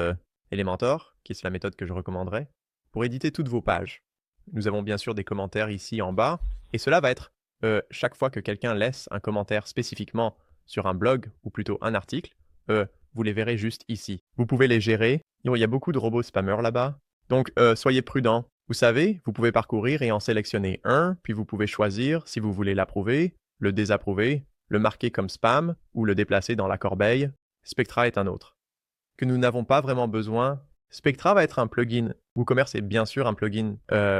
Elementor, qui est la méthode que je recommanderais, pour éditer toutes vos pages. Nous avons bien sûr des commentaires ici en bas, et cela va être chaque fois que quelqu'un laisse un commentaire spécifiquement sur un blog, ou plutôt un article, vous les verrez juste ici. Vous pouvez les gérer. Il y a beaucoup de robots spammers là-bas, donc soyez prudents. Vous savez, vous pouvez parcourir et en sélectionner un, puis vous pouvez choisir si vous voulez l'approuver, le désapprouver, le marquer comme spam ou le déplacer dans la corbeille. Spectra est un autre. Que nous n'avons pas vraiment besoin. Spectra va être un plugin. WooCommerce est bien sûr un plugin.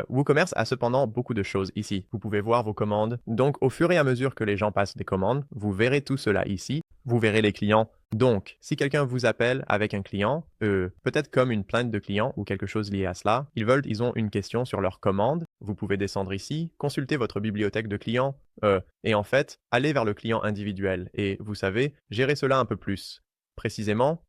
WooCommerce a cependant beaucoup de choses ici. Vous pouvez voir vos commandes. Donc, au fur et à mesure que les gens passent des commandes, vous verrez tout cela ici. Vous verrez les clients. Donc, si quelqu'un vous appelle avec un client, peut-être comme une plainte de client ou quelque chose lié à cela, ils ont une question sur leur commande, vous pouvez descendre ici, consulter votre bibliothèque de clients, et en fait, aller vers le client individuel et, vous savez, gérer cela un peu plus. Précisément,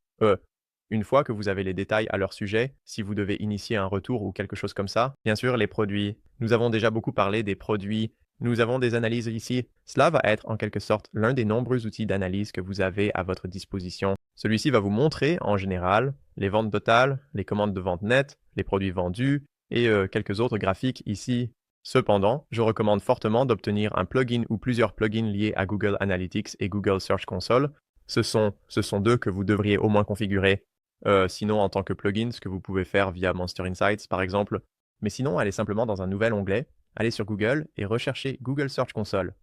une fois que vous avez les détails à leur sujet, si vous devez initier un retour ou quelque chose comme ça, bien sûr, les produits. Nous avons déjà beaucoup parlé des produits. Nous avons des analyses ici. Cela va être en quelque sorte l'un des nombreux outils d'analyse que vous avez à votre disposition. Celui-ci va vous montrer, en général, les ventes totales, les commandes de vente nettes, les produits vendus et quelques autres graphiques ici. Cependant, je recommande fortement d'obtenir un plugin ou plusieurs plugins liés à Google Analytics et Google Search Console. Ce sont deux que vous devriez au moins configurer. Sinon, en tant que plugin, ce que vous pouvez faire via Monster Insights, par exemple. Mais sinon, allez simplement dans un nouvel onglet, allez sur Google et recherchez Google Search Console.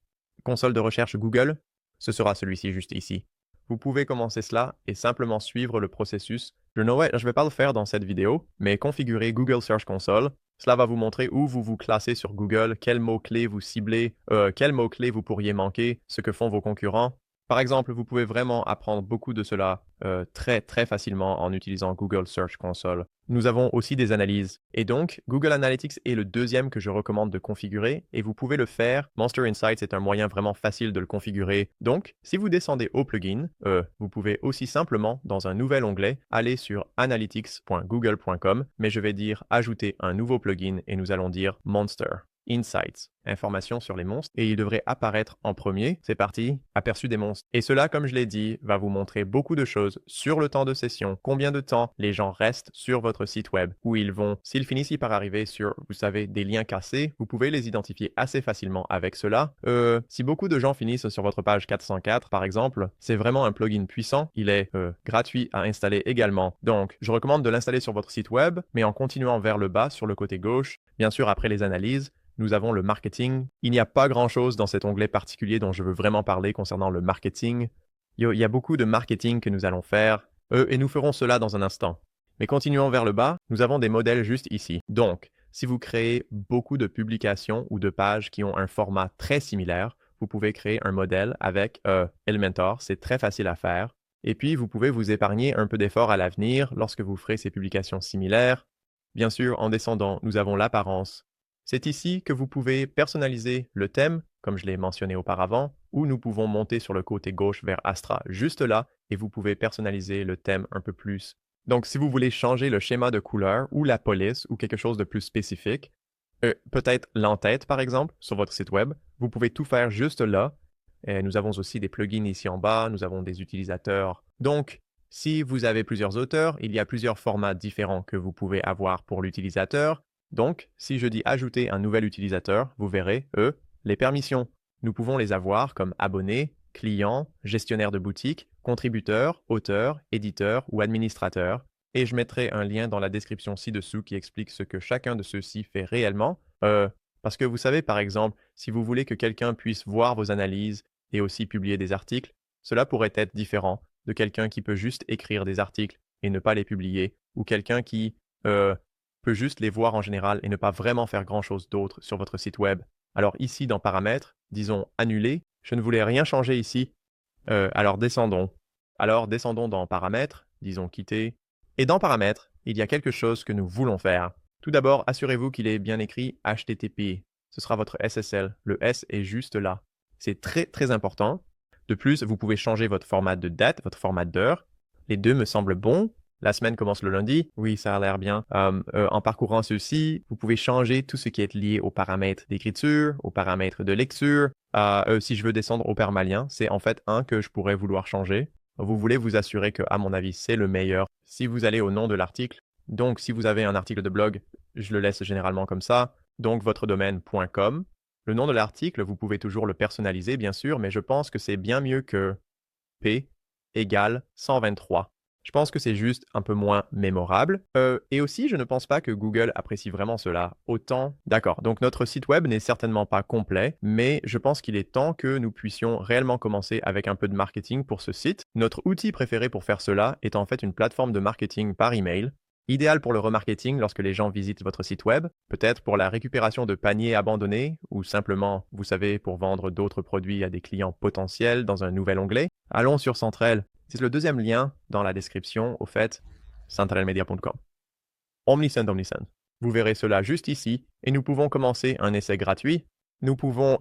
Console de recherche Google, ce sera celui-ci juste ici. Vous pouvez commencer cela et simplement suivre le processus. Je ne vais pas le faire dans cette vidéo, mais configurer Google Search Console. Cela va vous montrer où vous vous classez sur Google, quels mots-clés vous ciblez, quels mots-clés vous pourriez manquer, ce que font vos concurrents. Par exemple, vous pouvez vraiment apprendre beaucoup de cela très très facilement en utilisant Google Search Console. Nous avons aussi des analyses. Et donc, Google Analytics est le deuxième que je recommande de configurer et vous pouvez le faire. Monster Insights est un moyen vraiment facile de le configurer. Donc, si vous descendez au plugin, vous pouvez aussi simplement, dans un nouvel onglet, aller sur analytics.google.com, mais je vais dire ajouter un nouveau plugin et nous allons dire Monster Insights, information sur les monstres, et il devrait apparaître en premier. C'est parti, aperçu des monstres. Et cela, comme je l'ai dit, va vous montrer beaucoup de choses sur le temps de session, combien de temps les gens restent sur votre site web, où ils vont. S'ils finissent par arriver sur, vous savez, des liens cassés, vous pouvez les identifier assez facilement avec cela. Si beaucoup de gens finissent sur votre page 404, par exemple, c'est vraiment un plugin puissant. Il est gratuit à installer également. Donc, je recommande de l'installer sur votre site web, mais en continuant vers le bas, sur le côté gauche, bien sûr après les analyses, nous avons le marketing. Il n'y a pas grand-chose dans cet onglet particulier dont je veux vraiment parler concernant le marketing. Il y a beaucoup de marketing que nous allons faire, et nous ferons cela dans un instant. Mais continuons vers le bas, nous avons des modèles juste ici. Donc, si vous créez beaucoup de publications ou de pages qui ont un format très similaire, vous pouvez créer un modèle avec Elementor, c'est très facile à faire. Et puis, vous pouvez vous épargner un peu d'effort à l'avenir lorsque vous ferez ces publications similaires. Bien sûr, en descendant, nous avons l'apparence. C'est ici que vous pouvez personnaliser le thème, comme je l'ai mentionné auparavant, ou nous pouvons monter sur le côté gauche vers Astra, juste là, et vous pouvez personnaliser le thème un peu plus. Donc, si vous voulez changer le schéma de couleur ou la police ou quelque chose de plus spécifique, peut-être l'entête par exemple, sur votre site web, vous pouvez tout faire juste là. Et nous avons aussi des plugins ici en bas, nous avons des utilisateurs. Donc, si vous avez plusieurs auteurs, il y a plusieurs formats différents que vous pouvez avoir pour l'utilisateur. Donc, si je dis ajouter un nouvel utilisateur, vous verrez, les permissions. Nous pouvons les avoir comme abonné, client, gestionnaire de boutique, contributeur, auteur, éditeur ou administrateur. Et je mettrai un lien dans la description ci-dessous qui explique ce que chacun de ceux-ci fait réellement. Parce que vous savez, par exemple, si vous voulez que quelqu'un puisse voir vos analyses et aussi publier des articles, cela pourrait être différent de quelqu'un qui peut juste écrire des articles et ne pas les publier, ou quelqu'un qui peut juste les voir en général et ne pas vraiment faire grand-chose d'autre sur votre site web. Alors ici, dans Paramètres, disons Annuler, je ne voulais rien changer ici. Alors descendons. Alors descendons dans Paramètres, disons Quitter. Et dans Paramètres, il y a quelque chose que nous voulons faire. Tout d'abord, assurez-vous qu'il est bien écrit HTTP. Ce sera votre SSL. Le S est juste là. C'est très très important. De plus, vous pouvez changer votre format de date, votre format d'heure. Les deux me semblent bons. La semaine commence le lundi. Oui, ça a l'air bien. En parcourant ceux-ci, vous pouvez changer tout ce qui est lié aux paramètres d'écriture, aux paramètres de lecture. Si je veux descendre au permalien, c'est en fait un que je pourrais vouloir changer. vous voulez vous assurer que, à mon avis, c'est le meilleur. Si vous allez au nom de l'article, donc si vous avez un article de blog, je le laisse généralement comme ça, donc votre domaine.com. Le nom de l'article, vous pouvez toujours le personnaliser, bien sûr, mais je pense que c'est bien mieux que P égale 123. Je pense que c'est juste un peu moins mémorable. Et aussi, je ne pense pas que Google apprécie vraiment cela autant. D'accord, donc notre site web n'est certainement pas complet, mais je pense qu'il est temps que nous puissions réellement commencer avec un peu de marketing pour ce site. Notre outil préféré pour faire cela est en fait une plateforme de marketing par email, idéal pour le remarketing lorsque les gens visitent votre site web, peut-être pour la récupération de paniers abandonnés ou simplement, vous savez, pour vendre d'autres produits à des clients potentiels dans un nouvel onglet. Allons sur Centrel. C'est le deuxième lien dans la description, au fait, centrelmedia.com. Omnisend. Vous verrez cela juste ici et nous pouvons commencer un essai gratuit. Nous pouvons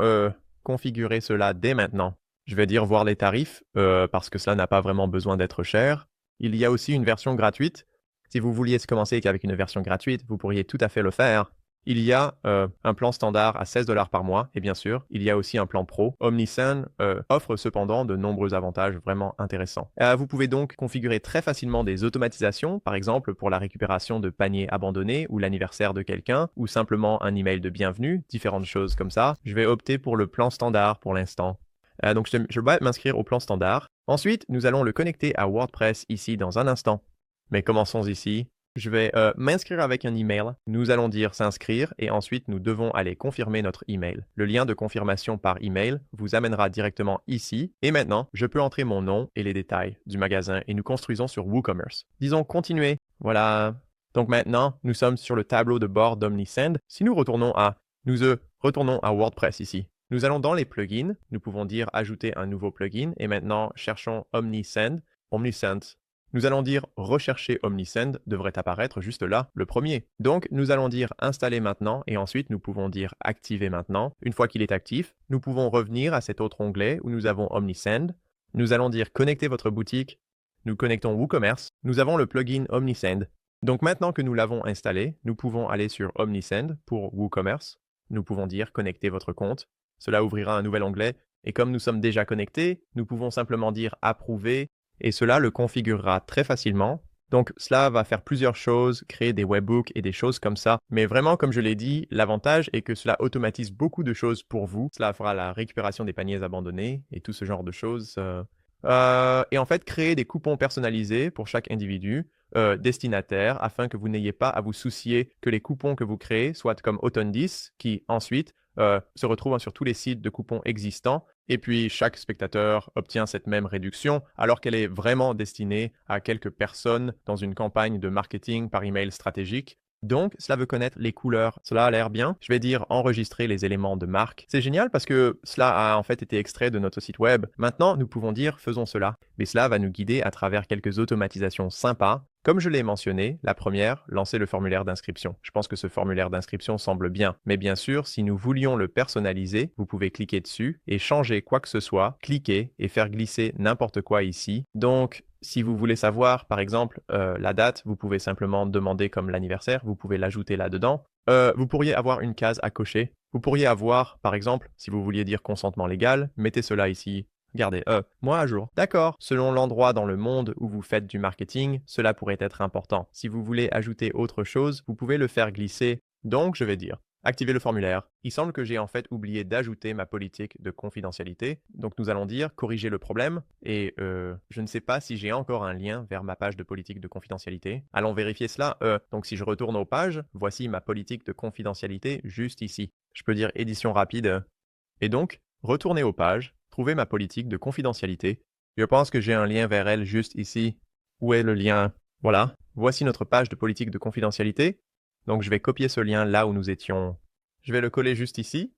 configurer cela dès maintenant. Je vais dire voir les tarifs parce que cela n'a pas vraiment besoin d'être cher. Il y a aussi une version gratuite. Si vous vouliez commencer qu'avec une version gratuite, vous pourriez tout à fait le faire. Il y a un plan standard à $16 par mois, et bien sûr, il y a aussi un plan pro. Omnisend offre cependant de nombreux avantages vraiment intéressants. Vous pouvez donc configurer très facilement des automatisations, par exemple pour la récupération de paniers abandonnés ou l'anniversaire de quelqu'un, ou simplement un email de bienvenue, différentes choses comme ça. Je vais opter pour le plan standard pour l'instant. Donc je vais m'inscrire au plan standard. Ensuite, nous allons le connecter à WordPress ici dans un instant. Mais commençons ici. Je vais m'inscrire avec un email. Nous allons dire s'inscrire et ensuite nous devons aller confirmer notre email. Le lien de confirmation par email vous amènera directement ici. Et maintenant, je peux entrer mon nom et les détails du magasin et nous construisons sur WooCommerce. Disons continuer. Voilà. Donc maintenant, nous sommes sur le tableau de bord d'Omnisend. Si nous retournons à WordPress ici. Nous allons dans les plugins. Nous pouvons dire ajouter un nouveau plugin et maintenant cherchons Omnisend. Nous allons dire rechercher Omnisend devrait apparaître juste là, le premier. Donc, nous allons dire installer maintenant et ensuite nous pouvons dire activer maintenant. Une fois qu'il est actif, nous pouvons revenir à cet autre onglet où nous avons Omnisend. Nous allons dire connecter votre boutique. Nous connectons WooCommerce. Nous avons le plugin Omnisend. Donc maintenant que nous l'avons installé, nous pouvons aller sur Omnisend pour WooCommerce. Nous pouvons dire connecter votre compte. Cela ouvrira un nouvel onglet et comme nous sommes déjà connectés, nous pouvons simplement dire approuver. Et cela le configurera très facilement. Donc cela va faire plusieurs choses, créer des webbooks et des choses comme ça. Mais vraiment, comme je l'ai dit, l'avantage est que cela automatise beaucoup de choses pour vous. Cela fera la récupération des paniers abandonnés et tout ce genre de choses. Et en fait, créer des coupons personnalisés pour chaque individu destinataire afin que vous n'ayez pas à vous soucier que les coupons que vous créez soient comme Automne 10 qui ensuite se retrouvent sur tous les sites de coupons existants. Et puis, chaque spectateur obtient cette même réduction alors qu'elle est vraiment destinée à quelques personnes dans une campagne de marketing par email stratégique. Donc, cela veut connaître les couleurs. Cela a l'air bien. Je vais dire enregistrer les éléments de marque. C'est génial parce que cela a en fait été extrait de notre site web. Maintenant, nous pouvons dire faisons cela. Mais cela va nous guider à travers quelques automatisations sympas. Comme je l'ai mentionné, la première, lancer le formulaire d'inscription. Je pense que ce formulaire d'inscription semble bien. Mais bien sûr, si nous voulions le personnaliser, vous pouvez cliquer dessus et changer quoi que ce soit, cliquer et faire glisser n'importe quoi ici. Donc, si vous voulez savoir, par exemple, la date, vous pouvez simplement demander comme l'anniversaire, vous pouvez l'ajouter là-dedans. Vous pourriez avoir une case à cocher. Vous pourriez avoir, par exemple, si vous vouliez dire consentement légal, mettez cela ici. Regardez, mois à jour. D'accord, selon l'endroit dans le monde où vous faites du marketing, cela pourrait être important. Si vous voulez ajouter autre chose, vous pouvez le faire glisser. Donc, je vais dire activer le formulaire. Il semble que j'ai en fait oublié d'ajouter ma politique de confidentialité. Donc nous allons dire corriger le problème. Et je ne sais pas si j'ai encore un lien vers ma page de politique de confidentialité. Allons vérifier cela. Donc si je retourne aux pages, voici ma politique de confidentialité juste ici. Je peux dire édition rapide. Et donc, retourner aux pages, trouver ma politique de confidentialité. Je pense que j'ai un lien vers elle juste ici. Où est le lien? Voilà. Voici notre page de politique de confidentialité. Donc, je vais copier ce lien là où nous étions. Je vais le coller juste ici.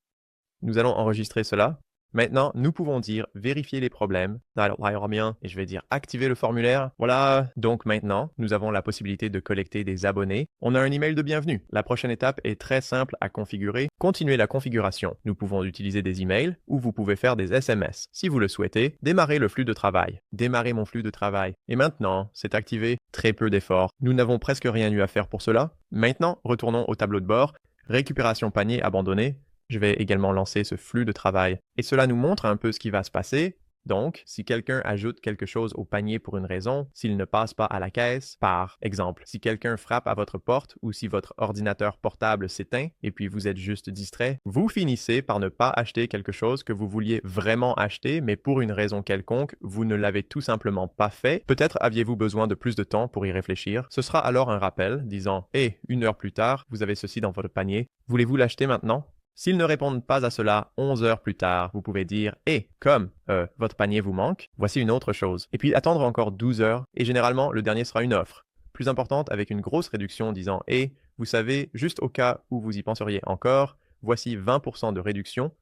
Nous allons enregistrer cela. Maintenant, nous pouvons dire vérifier les problèmes. Et je vais dire activer le formulaire. Voilà. Donc maintenant, nous avons la possibilité de collecter des abonnés. On a un email de bienvenue. La prochaine étape est très simple à configurer. Continuez la configuration. Nous pouvons utiliser des emails ou vous pouvez faire des SMS. Si vous le souhaitez, démarrez le flux de travail. Démarrez mon flux de travail. Et maintenant, c'est activé. Très peu d'efforts. Nous n'avons presque rien eu à faire pour cela. Maintenant, retournons au tableau de bord. Récupération panier abandonné. Je vais également lancer ce flux de travail. Et cela nous montre un peu ce qui va se passer. Donc, si quelqu'un ajoute quelque chose au panier pour une raison, s'il ne passe pas à la caisse, par exemple, si quelqu'un frappe à votre porte ou si votre ordinateur portable s'éteint et puis vous êtes juste distrait, vous finissez par ne pas acheter quelque chose que vous vouliez vraiment acheter, mais pour une raison quelconque, vous ne l'avez tout simplement pas fait. Peut-être aviez-vous besoin de plus de temps pour y réfléchir. Ce sera alors un rappel disant « Hé, 1 heure plus tard, vous avez ceci dans votre panier. Voulez-vous l'acheter maintenant ?» S'ils ne répondent pas à cela 11 heures plus tard, vous pouvez dire « Hé, comme votre panier vous manque, voici une autre chose. » Et puis attendre encore 12 heures, et généralement, le dernier sera une offre plus importante avec une grosse réduction disant « Hé, vous savez, juste au cas où vous y penseriez encore, voici 20% de réduction. »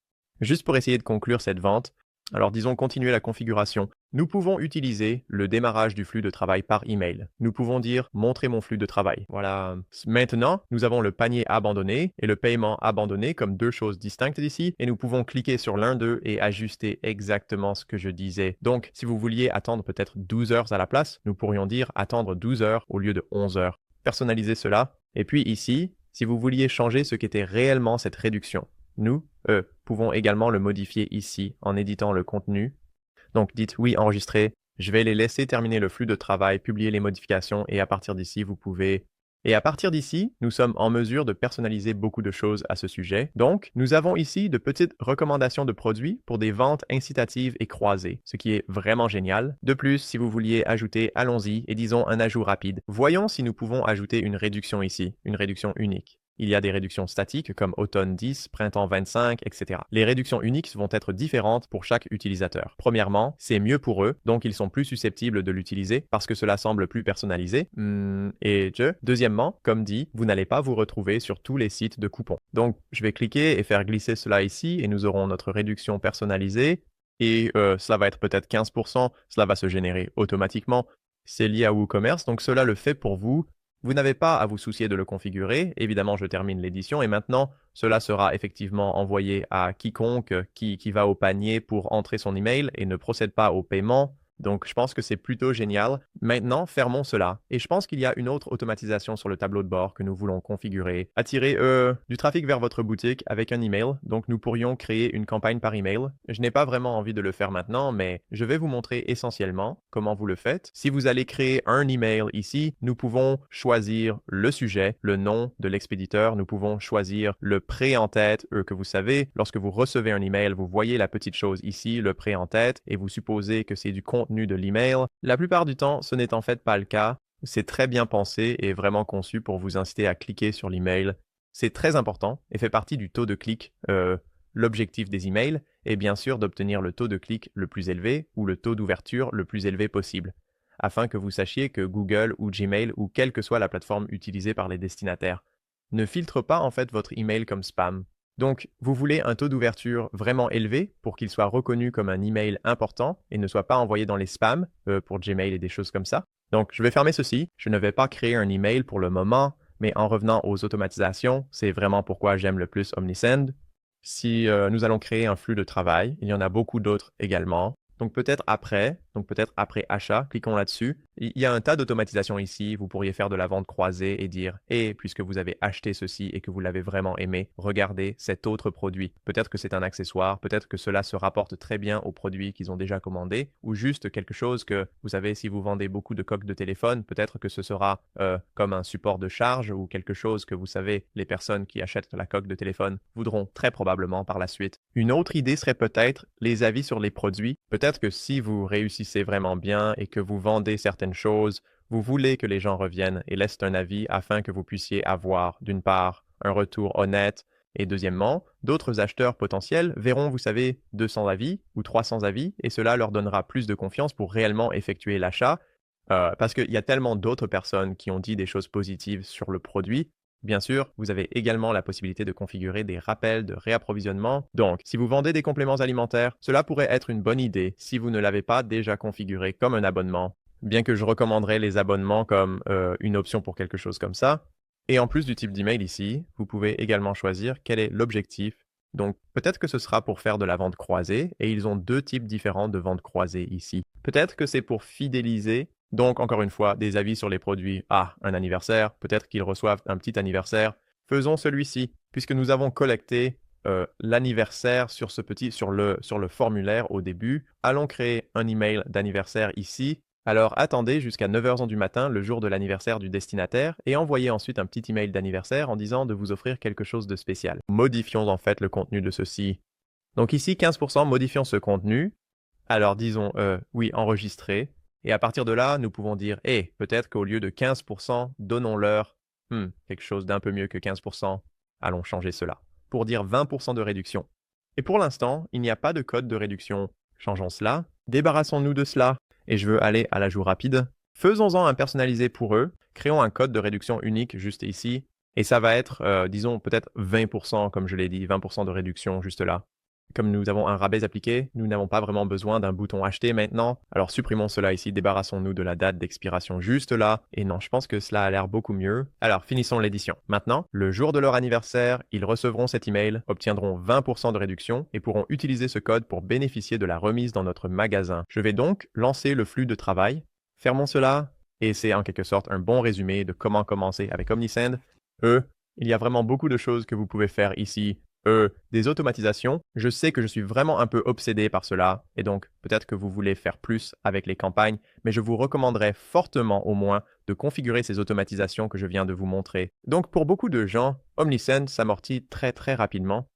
Juste pour essayer de conclure cette vente, alors disons continuer la configuration. Nous pouvons utiliser le démarrage du flux de travail par email. Nous pouvons dire montrer mon flux de travail. Voilà. Maintenant, nous avons le panier abandonné et le paiement abandonné comme deux choses distinctes ici et nous pouvons cliquer sur l'un d'eux et ajuster exactement ce que je disais. Donc, si vous vouliez attendre peut-être 12 heures à la place, nous pourrions dire attendre 12 heures au lieu de 11 heures. Personnalisez cela. Et puis ici, si vous vouliez changer ce qu'était réellement cette réduction, nous pouvons également le modifier ici en éditant le contenu. Donc dites oui, enregistrer. Je vais les laisser terminer le flux de travail, publier les modifications et à partir d'ici, vous pouvez... Et à partir d'ici, nous sommes en mesure de personnaliser beaucoup de choses à ce sujet. Donc, nous avons ici de petites recommandations de produits pour des ventes incitatives et croisées, ce qui est vraiment génial. De plus, si vous vouliez ajouter, allons-y et disons un ajout rapide. Voyons si nous pouvons ajouter une réduction ici, une réduction unique. Il y a des réductions statiques comme automne 10, printemps 25, etc. Les réductions uniques vont être différentes pour chaque utilisateur. Premièrement, c'est mieux pour eux, donc ils sont plus susceptibles de l'utiliser parce que cela semble plus personnalisé. Deuxièmement, comme dit, vous n'allez pas vous retrouver sur tous les sites de coupons. Donc, je vais cliquer et faire glisser cela ici et nous aurons notre réduction personnalisée. Et cela va être peut-être 15%, cela va se générer automatiquement. C'est lié à WooCommerce, donc cela le fait pour vous. Vous n'avez pas à vous soucier de le configurer. Évidemment, je termine l'édition et maintenant, cela sera effectivement envoyé à quiconque qui va au panier pour entrer son email et ne procède pas au paiement. Donc, je pense que c'est plutôt génial. Maintenant, fermons cela. Et je pense qu'il y a une autre automatisation sur le tableau de bord que nous voulons configurer. Attirer du trafic vers votre boutique avec un email. Donc, nous pourrions créer une campagne par email. Je n'ai pas vraiment envie de le faire maintenant, mais je vais vous montrer essentiellement comment vous le faites. Si vous allez créer un email ici, nous pouvons choisir le sujet, le nom de l'expéditeur. Nous pouvons choisir le prêt en tête que vous savez. Lorsque vous recevez un email, vous voyez la petite chose ici, le prêt en tête, et vous supposez que c'est du contenu de l'email. La plupart du temps, ce n'est en fait pas le cas. C'est très bien pensé et vraiment conçu pour vous inciter à cliquer sur l'email. C'est très important et fait partie du taux de clic. L'objectif des emails est bien sûr d'obtenir le taux de clic le plus élevé ou le taux d'ouverture le plus élevé possible, afin que vous sachiez que Google ou Gmail ou quelle que soit la plateforme utilisée par les destinataires ne filtre pas en fait votre email comme spam. Donc, vous voulez un taux d'ouverture vraiment élevé pour qu'il soit reconnu comme un email important et ne soit pas envoyé dans les spams pour Gmail et des choses comme ça. Donc, je vais fermer ceci. Je ne vais pas créer un email pour le moment, mais en revenant aux automatisations, c'est vraiment pourquoi j'aime le plus Omnisend. Si nous allons créer un flux de travail, il y en a beaucoup d'autres également. Donc peut-être après achat, cliquons là-dessus. Il y a un tas d'automatisation ici. Vous pourriez faire de la vente croisée et dire « Et puisque vous avez acheté ceci et que vous l'avez vraiment aimé, regardez cet autre produit. » Peut-être que c'est un accessoire, peut-être que cela se rapporte très bien aux produits qu'ils ont déjà commandés ou juste quelque chose que, vous savez, si vous vendez beaucoup de coques de téléphone, peut-être que ce sera comme un support de charge ou quelque chose que vous savez, les personnes qui achètent la coque de téléphone voudront très probablement par la suite. Une autre idée serait peut-être les avis sur les produits. Peut-être que si vous réussissez vraiment bien et que vous vendez certaines choses, vous voulez que les gens reviennent et laissent un avis afin que vous puissiez avoir, d'une part, un retour honnête et deuxièmement, d'autres acheteurs potentiels verront, vous savez, 200 avis ou 300 avis et cela leur donnera plus de confiance pour réellement effectuer l'achat parce qu'il y a tellement d'autres personnes qui ont dit des choses positives sur le produit. Bien sûr, vous avez également la possibilité de configurer des rappels de réapprovisionnement. Donc, si vous vendez des compléments alimentaires, cela pourrait être une bonne idée si vous ne l'avez pas déjà configuré comme un abonnement. Bien que je recommanderais les abonnements comme une option pour quelque chose comme ça. Et en plus du type d'email ici, vous pouvez également choisir quel est l'objectif. Donc, peut-être que ce sera pour faire de la vente croisée, et ils ont deux types différents de vente croisée ici. Peut-être que c'est pour fidéliser. Donc, encore une fois, des avis sur les produits. Ah, un anniversaire, peut-être qu'ils reçoivent un petit anniversaire. Faisons celui-ci, puisque nous avons collecté l'anniversaire sur sur le formulaire au début. Allons créer un email d'anniversaire ici. Alors attendez jusqu'à 9h du matin, le jour de l'anniversaire du destinataire, et envoyez ensuite un petit email d'anniversaire en disant de vous offrir quelque chose de spécial. Modifions en fait le contenu de ceci. Donc ici, 15%, modifions ce contenu. Alors disons, oui, enregistrer. Et à partir de là, nous pouvons dire, peut-être qu'au lieu de 15%, donnons-leur quelque chose d'un peu mieux que 15%. Allons changer cela. Pour dire 20% de réduction. Et pour l'instant, il n'y a pas de code de réduction. Changeons cela. Débarrassons-nous de cela. Et je veux aller à l'ajout rapide. Faisons-en un personnalisé pour eux. Créons un code de réduction unique juste ici. Et ça va être, disons, peut-être 20%, comme je l'ai dit, 20% de réduction juste là. Comme nous avons un rabais appliqué, nous n'avons pas vraiment besoin d'un bouton acheter maintenant. Alors supprimons cela ici, débarrassons-nous de la date d'expiration juste là. Et non, je pense que cela a l'air beaucoup mieux. Alors finissons l'édition. Maintenant, le jour de leur anniversaire, ils recevront cet email, obtiendront 20% de réduction et pourront utiliser ce code pour bénéficier de la remise dans notre magasin. Je vais donc lancer le flux de travail. Fermons cela. Et c'est en quelque sorte un bon résumé de comment commencer avec Omnisend. Il y a vraiment beaucoup de choses que vous pouvez faire ici. Des automatisations. Je sais que je suis vraiment un peu obsédé par cela, et donc peut-être que vous voulez faire plus avec les campagnes, mais je vous recommanderais fortement au moins de configurer ces automatisations que je viens de vous montrer. Donc pour beaucoup de gens, Omnisend s'amortit très rapidement.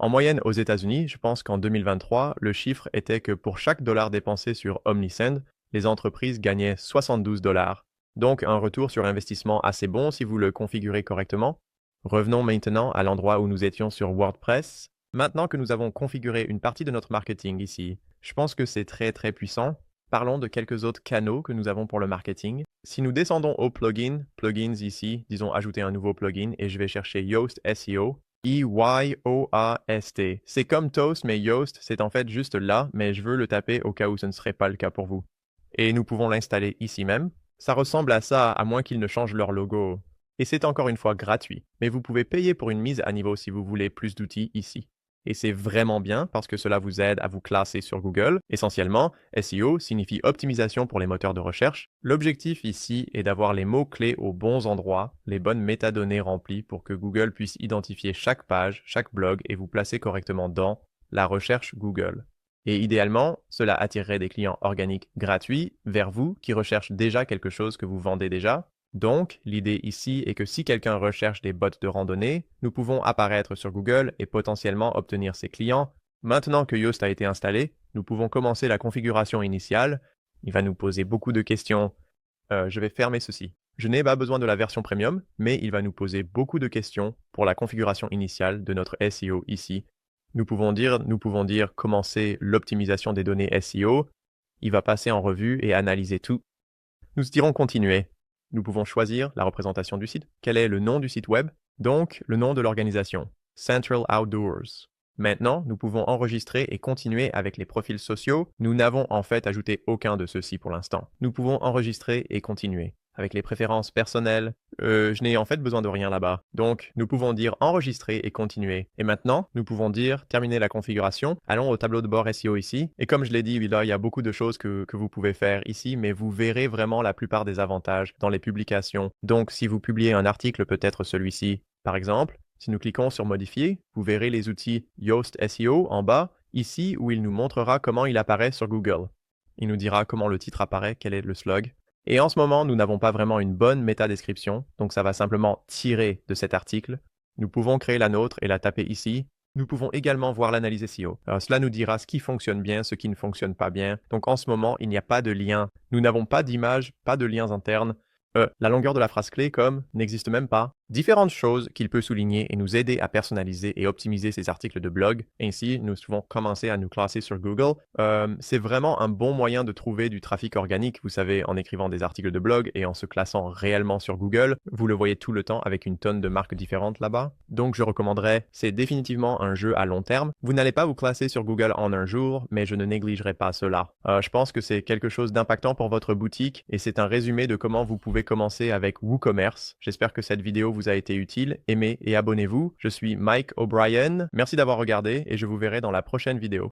En moyenne aux États-Unis, je pense qu'en 2023, le chiffre était que pour chaque dollar dépensé sur Omnisend, les entreprises gagnaient 72 $. Donc un retour sur investissement assez bon si vous le configurez correctement. Revenons maintenant à l'endroit où nous étions sur WordPress. Maintenant que nous avons configuré une partie de notre marketing ici, je pense que c'est très puissant. Parlons de quelques autres canaux que nous avons pour le marketing. Si nous descendons au plugins ici, disons ajouter un nouveau plugin et je vais chercher Yoast SEO, E-Y-O-A-S-T. C'est comme Toast, mais Yoast, c'est en fait juste là, mais je veux le taper au cas où ce ne serait pas le cas pour vous. Et nous pouvons l'installer ici même. Ça ressemble à ça, à moins qu'ils ne changent leur logo. Et c'est encore une fois gratuit, mais vous pouvez payer pour une mise à niveau si vous voulez plus d'outils ici. Et c'est vraiment bien parce que cela vous aide à vous classer sur Google. Essentiellement, SEO signifie optimisation pour les moteurs de recherche. L'objectif ici est d'avoir les mots-clés aux bons endroits, les bonnes métadonnées remplies pour que Google puisse identifier chaque page, chaque blog et vous placer correctement dans la recherche Google. Et idéalement, cela attirerait des clients organiques gratuits vers vous qui recherchent déjà quelque chose que vous vendez déjà. Donc, l'idée ici est que si quelqu'un recherche des bots de randonnée, nous pouvons apparaître sur Google et potentiellement obtenir ses clients. Maintenant que Yoast a été installé, nous pouvons commencer la configuration initiale. Il va nous poser beaucoup de questions. Je vais fermer ceci. Je n'ai pas besoin de la version premium, mais il va nous poser beaucoup de questions pour la configuration initiale de notre SEO ici. Nous pouvons dire commencer l'optimisation des données SEO. Il va passer en revue et analyser tout. Nous dirons continuer. Nous pouvons choisir la représentation du site. Quel est le nom du site web? Donc, le nom de l'organisation. Central Outdoors. Maintenant, nous pouvons enregistrer et continuer avec les profils sociaux. Nous n'avons en fait ajouté aucun de ceux-ci pour l'instant. Nous pouvons enregistrer et continuer. Avec les préférences personnelles, je n'ai en fait besoin de rien là-bas. Donc, nous pouvons dire enregistrer et continuer. Et maintenant, nous pouvons dire terminer la configuration. Allons au tableau de bord SEO ici. Et comme je l'ai dit, là, il y a beaucoup de choses que vous pouvez faire ici, mais vous verrez vraiment la plupart des avantages dans les publications. Donc, si vous publiez un article, peut-être celui-ci, par exemple, si nous cliquons sur modifier, vous verrez les outils Yoast SEO en bas, ici où il nous montrera comment il apparaît sur Google. Il nous dira comment le titre apparaît, quel est le slug. Et en ce moment, nous n'avons pas vraiment une bonne métadescription, donc ça va simplement tirer de cet article. Nous pouvons créer la nôtre et la taper ici. Nous pouvons également voir l'analyse SEO. Alors, cela nous dira ce qui fonctionne bien, ce qui ne fonctionne pas bien. Donc en ce moment, il n'y a pas de lien. Nous n'avons pas d'image, pas de liens internes. La longueur de la phrase clé comme n'existe même pas. Différentes choses qu'il peut souligner et nous aider à personnaliser et optimiser ces articles de blog. Ainsi, nous pouvons commencer à nous classer sur Google. C'est vraiment un bon moyen de trouver du trafic organique, vous savez, en écrivant des articles de blog et en se classant réellement sur Google. Vous le voyez tout le temps avec une tonne de marques différentes là-bas. Donc je recommanderais, c'est définitivement un jeu à long terme. Vous n'allez pas vous classer sur Google en un jour, mais je ne négligerai pas cela. Je pense que c'est quelque chose d'impactant pour votre boutique et c'est un résumé de comment vous pouvez commencer avec WooCommerce. J'espère que cette vidéo vous a été utile. Aimez et abonnez-vous. Je suis Mike O'Brien. Merci d'avoir regardé et je vous verrai dans la prochaine vidéo.